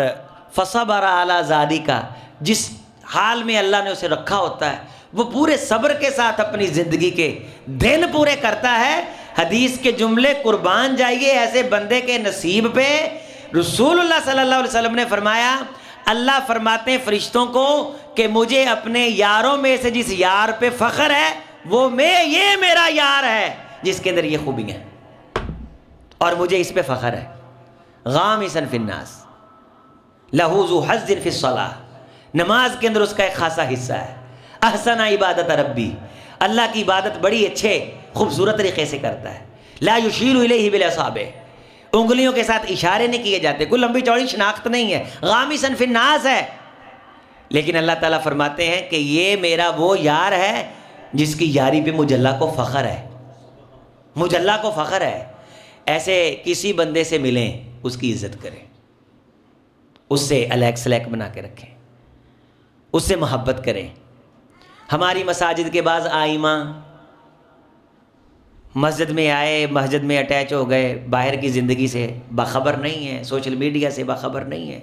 فَصَبَرَ عَلَى ذَلِكَ، جس حال میں اللہ نے اسے رکھا ہوتا ہے وہ پورے صبر کے ساتھ اپنی زندگی کے دن پورے کرتا ہے۔ حدیث کے جملے قربان جائیے ایسے بندے کے نصیب پہ۔ رسول اللہ صلی اللہ علیہ وسلم نے فرمایا، اللہ فرماتے ہیں فرشتوں کو کہ مجھے اپنے یاروں میں سے جس یار پہ فخر ہے وہ یہ میرا یار ہے جس کے اندر یہ خوبیاں ہیں، اور مجھے اس پہ فخر ہے۔ غامسا فی الناس لہو ذو حظ فی الصلاۃ، نماز کے اندر اس کا ایک خاصا حصہ ہے۔ احسن عبادت ربی، اللہ کی عبادت بڑی اچھے خوبصورت طریقے سے کرتا ہے۔ لا یشیر الیہ بالاصابع، انگلیوں کے ساتھ اشارے نہیں کیے جاتے، کوئی لمبی چوڑی شناخت نہیں ہے۔ غامسا فی الناس ہے، لیکن اللہ تعالیٰ فرماتے ہیں کہ یہ میرا وہ یار ہے جس کی یاری پہ مجھ اللہ کو فخر ہے، مجھ اللہ کو فخر ہے۔ ایسے کسی بندے سے ملیں، اس کی عزت کریں، اس سے الیک سلیک بنا کے رکھیں، اس سے محبت کریں۔ ہماری مساجد کے بعض آئمہ مسجد میں آئے، مسجد میں اٹیچ ہو گئے، باہر کی زندگی سے باخبر نہیں ہیں، سوشل میڈیا سے باخبر نہیں ہیں،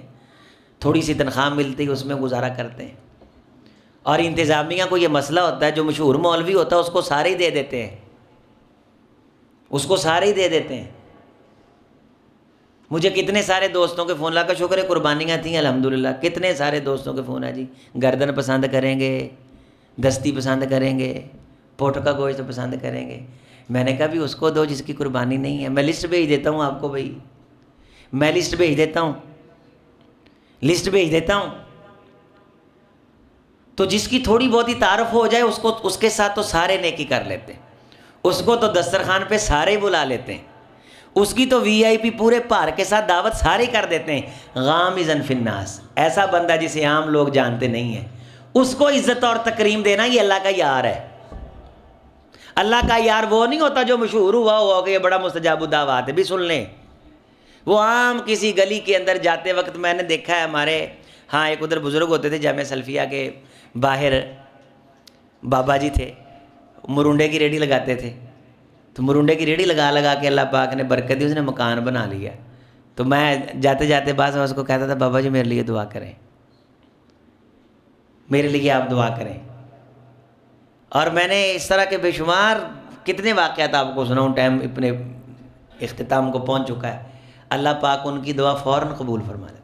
تھوڑی سی تنخواہ ملتی ہے اس میں گزارا کرتے ہیں، اور انتظامیہ کو یہ مسئلہ ہوتا ہے، جو مشہور مولوی ہوتا ہے اس کو سارے ہی دے دیتے ہیں، اس کو سارے ہی دے دیتے ہیں۔ مجھے کتنے سارے دوستوں کے فون، اللہ کا شکر ہے قربانیاں تھیں الحمدللہ، کتنے سارے دوستوں کے فون ہیں جی، گردن پسند کریں گے، دستی پسند کریں گے، پوٹ کا گوشت پسند کریں گے۔ میں نے کہا بھی اس کو دو جس کی قربانی نہیں ہے، میں لسٹ بھیج دیتا ہوں آپ کو، بھائی میں لسٹ بھیج دیتا ہوں، لسٹ بھیج دیتا ہوں، تو جس کی تھوڑی بہت ہی تعارف ہو جائے اس کے ساتھ تو سارے نیکی کر لیتے ہیں، اس کو تو دسترخوان پہ سارے ہی بلا لیتے ہیں، اس کی تو وی آئی پی پورے پار کے ساتھ دعوت سارے کر دیتے ہیں۔ غامزا فی الناس، ایسا بندہ جسے عام لوگ جانتے نہیں ہیں، اس کو عزت اور تکریم دینا، یہ اللہ کا یار ہے۔ اللہ کا یار وہ نہیں ہوتا جو مشہور ہوا کہ یہ بڑا مستجاب الدعوات ہے، بھی سن لیں، وہ عام کسی گلی کے اندر جاتے وقت میں نے دیکھا ہے، ہمارے ہاں ایک ادھر بزرگ ہوتے تھے جامعہ سلفیہ کے باہر، بابا جی تھے، مرونڈے کی ریڑھی لگاتے تھے، تو مرونڈے کی ریڑھی لگا کے اللہ پاک نے برکت دی، اس نے مکان بنا لیا۔ تو میں جاتے جاتے بعض اس کو کہتا تھا، بابا جی میرے لیے دعا کریں، میرے لیے آپ دعا کریں۔ اور میں نے اس طرح کے بے شمار کتنے واقعات آپ کو سناؤں، ٹائم اپنے اختتام کو پہنچ چکا ہے۔ اللہ پاک ان کی دعا فوراً قبول فرما لیتے۔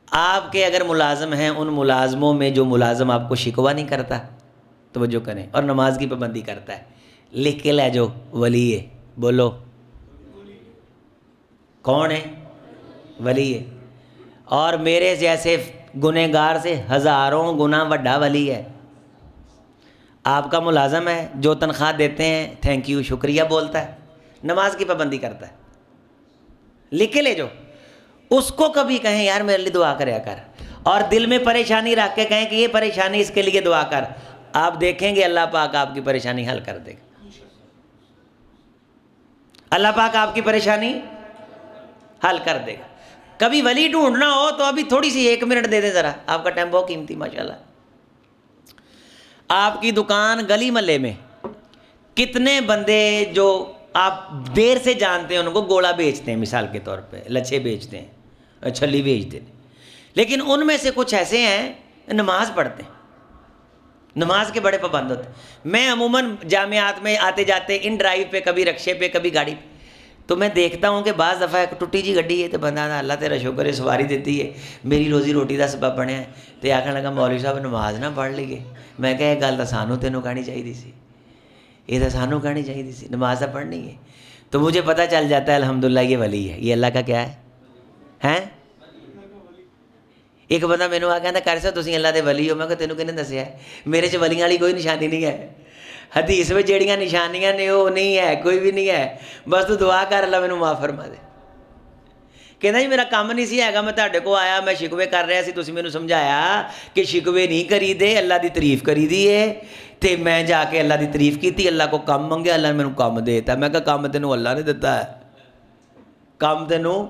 آپ کے اگر ملازم ہیں، ان ملازموں میں جو ملازم آپ کو شکوہ نہیں کرتا، توجہ کریں، اور نماز کی پابندی کرتا ہے، لکھ کے لے جو ولی ہے، بولو کون ہے؟ ولی ہے۔ اور میرے جیسے گنہگار سے ہزاروں گنا بڑا ولی ہے۔ آپ کا ملازم ہے، جو تنخواہ دیتے ہیں تھینک یو شکریہ بولتا ہے، نماز کی پابندی کرتا ہے، لکھ کے لے جو، اس کو کبھی کہیں یار میرے لیے دعا کریا کر، اور دل میں پریشانی رکھ کے کہیں کہ یہ پریشانی اس کے لیے دعا کر، آپ دیکھیں گے اللہ پاک آپ کی پریشانی حل کر دے گا، اللہ پاک آپ کی پریشانی حل کر دے گا۔ کبھی ولی ڈھونڈنا ہو تو ابھی تھوڑی سی 1 منٹ دے دیں ذرا، آپ کا ٹائم بہت قیمتی ماشاءاللہ۔ آپ کی دکان گلی محلے میں کتنے بندے جو آپ دیر سے جانتے ہیں ان کو گولا بیچتے ہیں، مثال کے طور پہ لچھے بیچتے ہیں، چھلی بیچتے ہیں، لیکن ان میں سے کچھ ایسے ہیں نماز پڑھتے ہیں، نماز کے بڑے پابند ہوتے ہیں۔ میں عموماً جامعات میں آتے جاتے ان ڈرائیو پہ، کبھی رکشے پہ کبھی گاڑی پہ، تو میں دیکھتا ہوں کہ بعض دفعہ ایک ٹوٹی جی گڈی ہے تو بندہ اللہ تیرا شکر ہے سواری دیتی ہے، میری روزی روٹی کا سبب بنیا ہے، تو آخر لگا مولوی صاحب نماز نہ پڑھ لیے۔ میں کہا یہ گل تو سانوں تینوں کہانی چاہیے سی، یہ تو سانوں کہانی چاہیے سی، نماز تو پڑھنی ہے۔ تو مجھے پتہ چل جاتا ہے الحمدللہ یہ ولی ہے، یہ اللہ کا کیا ہے؟ ایک بندہ مینوں آ کہندا کر سا تسی اللہ دے ولی ہو، میں کہ تینوں کنے دسیا ہے؟ میرے چ ولیاں والی کوئی نشانی نہیں ہے، حدیث میں جہڑیاں نشانیاں نے وہ نہیں ہے، کوئی بھی نہیں ہے، بس تو دعا کر اللہ مینوں معاف فرما دے۔ کہنا جی میرا کام نہیں سی ہے، میں تہاڈے کو آیا، میں شکوے کر رہا سی، تسی مینوں سمجھایا کہ شکوے نہیں کری دے، اللہ دی تعریف کری دی ہے، تے میں جا کے اللہ دی تعریف کیتی، اللہ کو کام منگیا، اللہ نے مینوں کام دیتا۔ میں کہا کام تینوں اللہ نے دیتا ہے، کام تینوں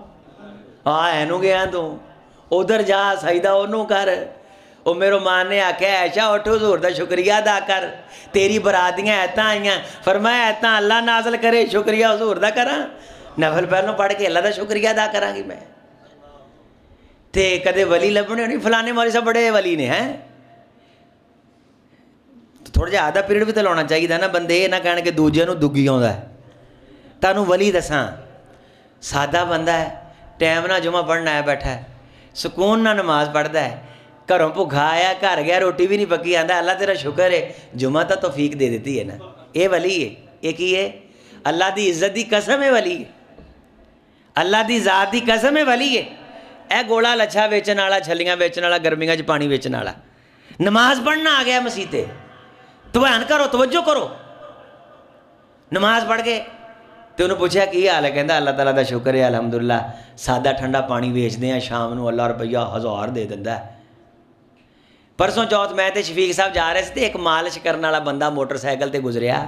ہاں اینو گیا تو ادھر جا سجدہ انہوں کر۔ وہ میرے ماں نے آخیا ایشا اٹھ حضور دا شکریہ ادا کر، تیری برادیاں ایتاں آئیاں، فرمایا ایتاں اللہ نازل کرے شکریہ حضور دا کراں، نفل پہلوں پڑھ کے اللہ دا شکریہ ادا کراں گی میں۔ تے کدے ولی لبنے نہیں، فلانے مولوی صاحب بڑے ولی نے ہیں، تھوڑا جہا آدھا پیریڈ بھی تو لانا چاہیے نا، بندے یہ نہ کہنے کہ دوجے نوں دگی آਉਂدا ہے۔ تانوں ولی دساں سادہ بندہ ہے، ٹائم نہ جمعہ پڑھنا آیا بیٹھا ہے، سکون نہ نماز پڑھتا ہے، گھروں بھوکھا آیا، گھر گیا روٹی بھی نہیں پکی، آندا اللہ تیرا شکر ہے جمعہ تو توفیق دے دیتی ہے نا، یہ ولی ہے۔ یہ کی ہے؟ اللہ دی عزت دی قسم ہے ولی ہے، اللہ دی ذات دی قسم ہے ولی ہے۔ اے گولا لچھا ویچن والا، چھلیاں ویچن والا، گرمیاں چ پانی ویچن والا نماز پڑھنا آ گیا مسیح تے، توجہ کرو، توجہ کرو، نماز پڑھ کے تو انہوں پوچھا کی حال ہے، کہندا اللہ تعالیٰ دا شکر ہے الحمدللہ، سادہ ٹھنڈا پانی ویچتے ہیں شام نو اللہ روپیہ 1000 دے دیندا ہے۔ پرسوں چوتھ میں تے شفیق صاحب جا رہے تے ایک مالش کرنے والا بندہ موٹر سائیکل تے گزریا،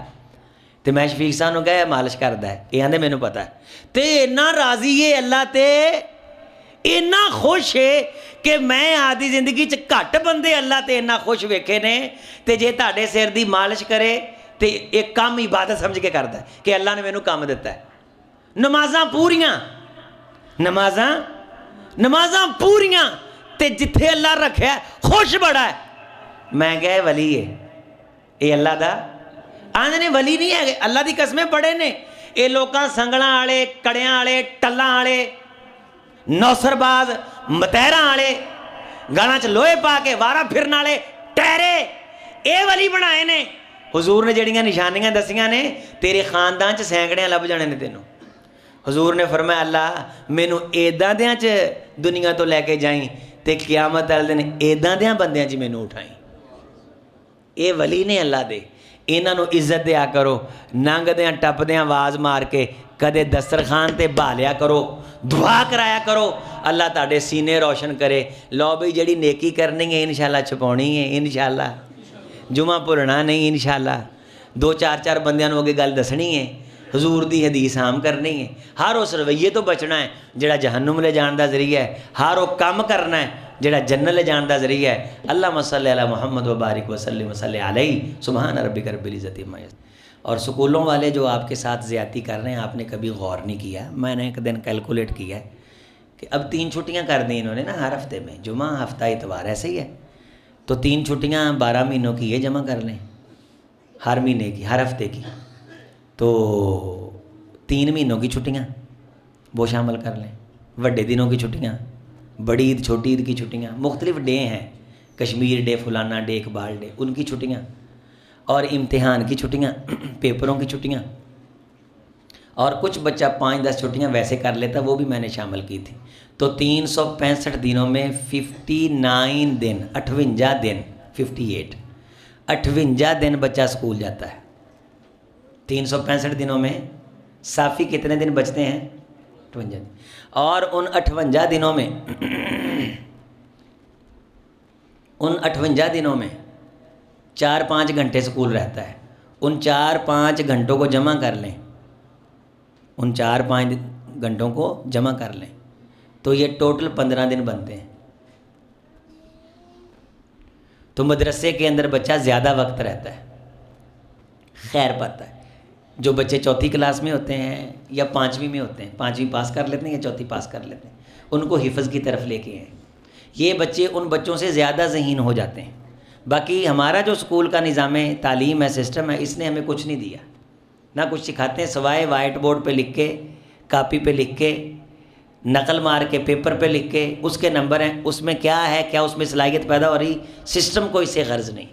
تے میں شفیق صاحب نو کہا مالش کردا ہے، یہ آندے مینوں پتہ ہے، تے اتنا راضی ہے اللہ تے، اتنا خوش ہے کہ میں آدھی زندگی چ گھٹ بندے اللہ تے اتنا خوش ویکھے نے، تے جے تہاڈے سر دی مالش کرے تے ایک کام عبادت سمجھ کے کردا ہے کہ اللہ نے مینوں کام دتا ہے۔ نمازاں پوریاں، نمازاں پوریاں تے جتھے اللہ رکھیا ہے خوش بڑا ہے۔ میں کہا ولی ہے یہ اللہ دا، آندے نے ولی نہیں ہے، اللہ دی قسمیں بڑے نے یہ لوکاں سنگلاں والے، کڑیاں والے، ٹلاں والے، نوسر باز، متیراں والے، گالاں چ لوہے پا کے وارا پھرن والے ٹہرے، اے ولی بنائے نے۔ حضور نے جڑیاں نشانیاں دسیاں نے تیرے خاندان چ سینکڑیاں لب جانے نے تینوں۔ حضور نے فرمایا اللہ مینوں ایداں دیاں چ دنیا تو لے کے جائیں تے قیامت والے دن ایداں دیاں بندیاں چ مینوں اٹھائیں۔ اے ولی نے اللہ دے، انہاں نوں عزت دیا کرو، ننگدیاں ٹپدیاں آواز مار کے کدے دسترخوان تے بھالیا کرو، دعا کرایا کرو، اللہ تاڑے سینے روشن کرے۔ لو بھئی جڑی نیکی کرنی ہے انشاءاللہ چھپاؤنی ہے، انشاءاللہ جمعہ بھولنا نہیں، انشاءاللہ 2-4 بندیاں نوں اگے گل دسنی ہے، حضور دی حدیث عام کرنی ہے، ہر اس رویے تو بچنا ہے جڑا جہنم لے جان دا ذریعہ ہے، ہر وہ کام کرنا ہے جڑا جنت لے جان دا ذریعہ ہے۔ اللہم صلی علی محمد و بارک وسلم وصلی علیہ سبحان ربک رب العزت عما یصفون۔ اور سکولوں والے جو آپ کے ساتھ زیادتی کر رہے ہیں آپ نے کبھی غور نہیں کیا؟ میں نے ایک دن کیلکولیٹ کیا ہے کہ اب 3 چھٹیاں کر دیں انہوں نے نا ہر ہفتے میں، جمعہ ہفتہ اتوار، ایسے ہی ہے، تو 3 چھٹیاں 12 مہینوں کی یہ جمع کر لیں، ہر مہینے کی، ہر ہفتے کی، تو 3 مہینوں کی چھٹیاں وہ شامل کر لیں، وڈے دنوں کی چھٹیاں، بڑی عید چھوٹی عید کی چھٹیاں، مختلف ڈے ہیں، کشمیر ڈے، فلانا ڈے، اقبال ڈے، ان کی چھٹیاں، اور امتحان کی چھٹیاں، پیپروں کی چھٹیاں، اور کچھ بچہ 5-10 چھٹیاں ویسے کر لیتا، وہ بھی میں نے شامل کی تھی۔ تو 365 دنوں میں 59 دن، 58 دن، 58 دن بچہ اسکول جاتا ہے۔ 365 دنوں میں صافی کتنے دن بچتے ہیں؟ 58 دن۔ اور ان 58 دنوں میں ان 58 دنوں میں 4-5 گھنٹے اسکول رہتا ہے، ان 4-5 گھنٹوں کو جمع کر لیں، ان 4-5 گھنٹوں کو جمع کر لیں تو یہ ٹوٹل 15 دن بنتے ہیں۔ تو مدرسے کے اندر بچہ زیادہ وقت رہتا ہے۔ خیر پتہ ہے جو بچے 4تھی کلاس میں ہوتے ہیں یا 5ویں میں ہوتے ہیں، 5ویں پاس کر لیتے ہیں یا 4تھی پاس کر لیتے ہیں، ان کو حفظ کی طرف لے کے ہیں، یہ بچے ان بچوں سے زیادہ ذہین ہو جاتے ہیں۔ باقی ہمارا جو اسکول کا نظام تعلیم ہے، سسٹم ہے، اس نے ہمیں کچھ نہیں دیا، نہ کچھ سکھاتے ہیں سوائے وائٹ بورڈ پہ لکھ کے، کاپی پہ لکھ کے، نقل مار کے، پیپر پہ لکھ کے، اس کے نمبر ہیں، اس میں کیا ہے، کیا اس میں صلاحیت پیدا ہو رہی، سسٹم کو اس سے غرض نہیں۔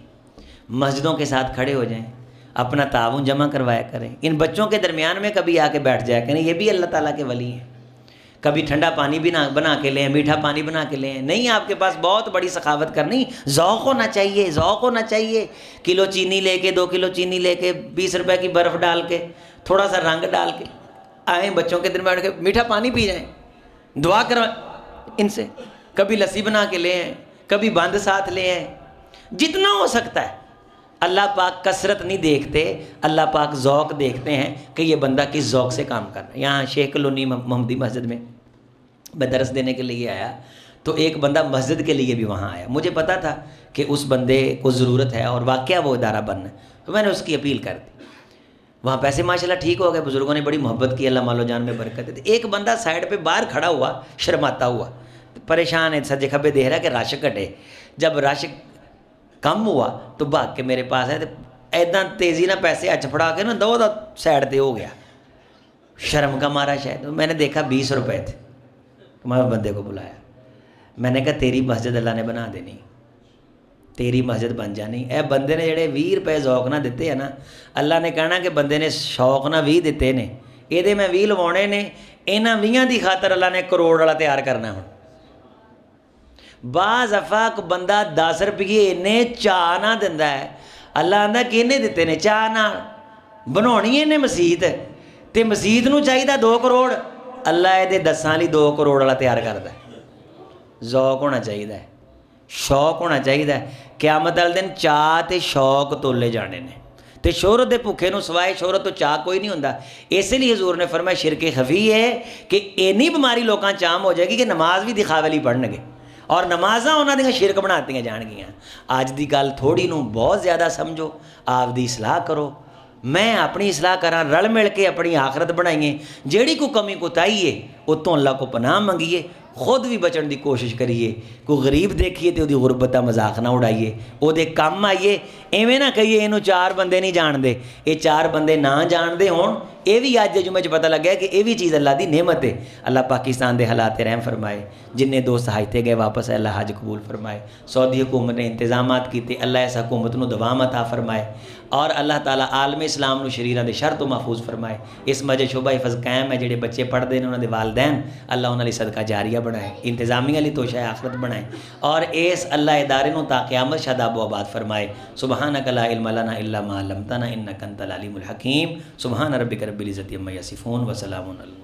مسجدوں کے ساتھ کھڑے ہو جائیں، اپنا تعاون جمع کروایا کریں، ان بچوں کے درمیان میں کبھی آ کے بیٹھ جایا کریں، یہ بھی اللہ تعالیٰ کے ولی ہیں۔ کبھی ٹھنڈا پانی بھی بنا کے لیں، میٹھا پانی بنا کے لیں، نہیں آپ کے پاس بہت بڑی سخاوت کرنی، ذوق ہونا چاہیے، ذوق ہونا چاہیے۔ کلو چینی لے کے، 2 کلو چینی لے کے، 20 روپے کی برف ڈال کے، تھوڑا سا رنگ ڈال کے آئیں، بچوں کے درمیان کے میٹھا پانی پی جائیں، دعا کروائیں ان سے، کبھی لسی بنا کے لے آئیں، کبھی بند ساتھ لے آئیں، جتنا ہو سکتا ہے۔ اللہ پاک کثرت نہیں دیکھتے، اللہ پاک ذوق دیکھتے ہیں کہ یہ بندہ کس ذوق سے کام کر رہا ہے۔ یہاں شیخ کالونی محمدی مسجد میں میں درس دینے کے لیے آیا تو ایک بندہ مسجد کے لیے بھی وہاں آیا، مجھے پتا تھا کہ اس بندے کو ضرورت ہے اور واقعہ وہ ادارہ بننا ہے، تو میں نے اس کی اپیل کر دی۔ وہاں پیسے ماشاءاللہ ٹھیک ہو گئے، بزرگوں نے بڑی محبت کی، اللہ مال و جان میں برکت دے۔ ایک بندہ سائڈ پہ باہر کھڑا ہوا، شرماتا ہوا، پریشان ہے، سجے کھبے دیکھ رہا ہے کہ رش گھٹے۔ جب رش کم ہوا تو بھاگ کے میرے پاس ہے، ایداں تیزی نہ پیسے ہاتھ پھڑا کے نا دو سائڈ تے ہو گیا، شرم کا مارا شاید۔ میں نے دیکھا 20 روپے تھے، میں بندے کو بلایا، میں نے کہا تیری مسجد اللہ نے بنا دینی، تیری مسجد بن جانی۔ اے بندے نے جڑے 20 روپے ذوق نہ دیتے ہیں نا، اللہ نے کہنا کہ بندے نے شوق نہ 20 دیتے نے، یہ میں 20 لوانے نے، انہاں 20 دی خاطر اللہ نے کروڑ والا تیار کرنا ہوں۔ بعض افاق بندہ 10 روپیے انہیں چاہ نہ دیندا ہے، اللہ آندا کہ انہیں دیتے نے چاہ نہ بناونی انہیں مسیت تے مزید نو چاہیے 2 کروڑ، اللہ یہ 10 لی 2 کروڑ والا تیار کرتا ہے۔ ذوق ہونا چاہیے، شوق ہونا چاہیے۔ قیامت والے دن چاہ تے شوق تولے جانے نے، تے شہرت دے بھوکے نو سوائے شہرت تو چاہ کوئی نہیں ہوندا۔ اسی لیے حضور نے فرمایا شرک خفی ہے کہ اینی بیماری لوکاں چام ہو جائے گی کہ نماز بھی دکھاوے لئی پڑھن گے، اور نمازاں انہاں دیاں شرک بناتیاں جان گیاں۔ اج دی گل تھوڑی نو بہت زیادہ سمجھو، آپ دی اصلاح کرو، میں اپنی اصلاح کراں، رل مل کے اپنی آخرت بنائیے، جیڑی کو کمی کوتاہی ہے اتوں اللہ کو پناہ منگیے، خود بھی بچن دی کوشش کریے۔ کوئی غریب دیکھیے تو وہ غربت کا مذاق نہ اڑائیے، وہ کام آئیے۔ ایویں نہ کہیے یہ 4 بندے نہیں جانتے، یہ 4 بندے نہ جانتے ہون، یہ بھی اج جمعے پتہ لگ گیا کہ یہ بھی چیز اللہ دی نعمت ہے۔ اللہ پاکستان دے حالات رحم فرمائے، جن نے دوست حج گئے واپس ہے اللہ حج قبول فرمائے۔ سعودی حکومت نے انتظامات کیتے، اللہ اس حکومت نو دوام عطا فرمائے، اور اللہ تعالیٰ عالم اسلام نو شریراں دے شر تو محفوظ فرمائے۔ اس مسجد شعبہ حفظ قائم ہے، جڑے بچے پڑھتے ہیں انہوں دے والدین اللہ انہاں لئی صدقہ جاریہ بنائے، انتظامیہ لئی توشہ آخرت بنائے، اور اس اللہ ادارے نو تا قیامت شاداب و آباد فرمائے۔ سبحانک لا علم لنا الا ما علمتنا انک انت العلیم الحکیم۔ سبحان ربک رب العزت عما یصفون وسلام علی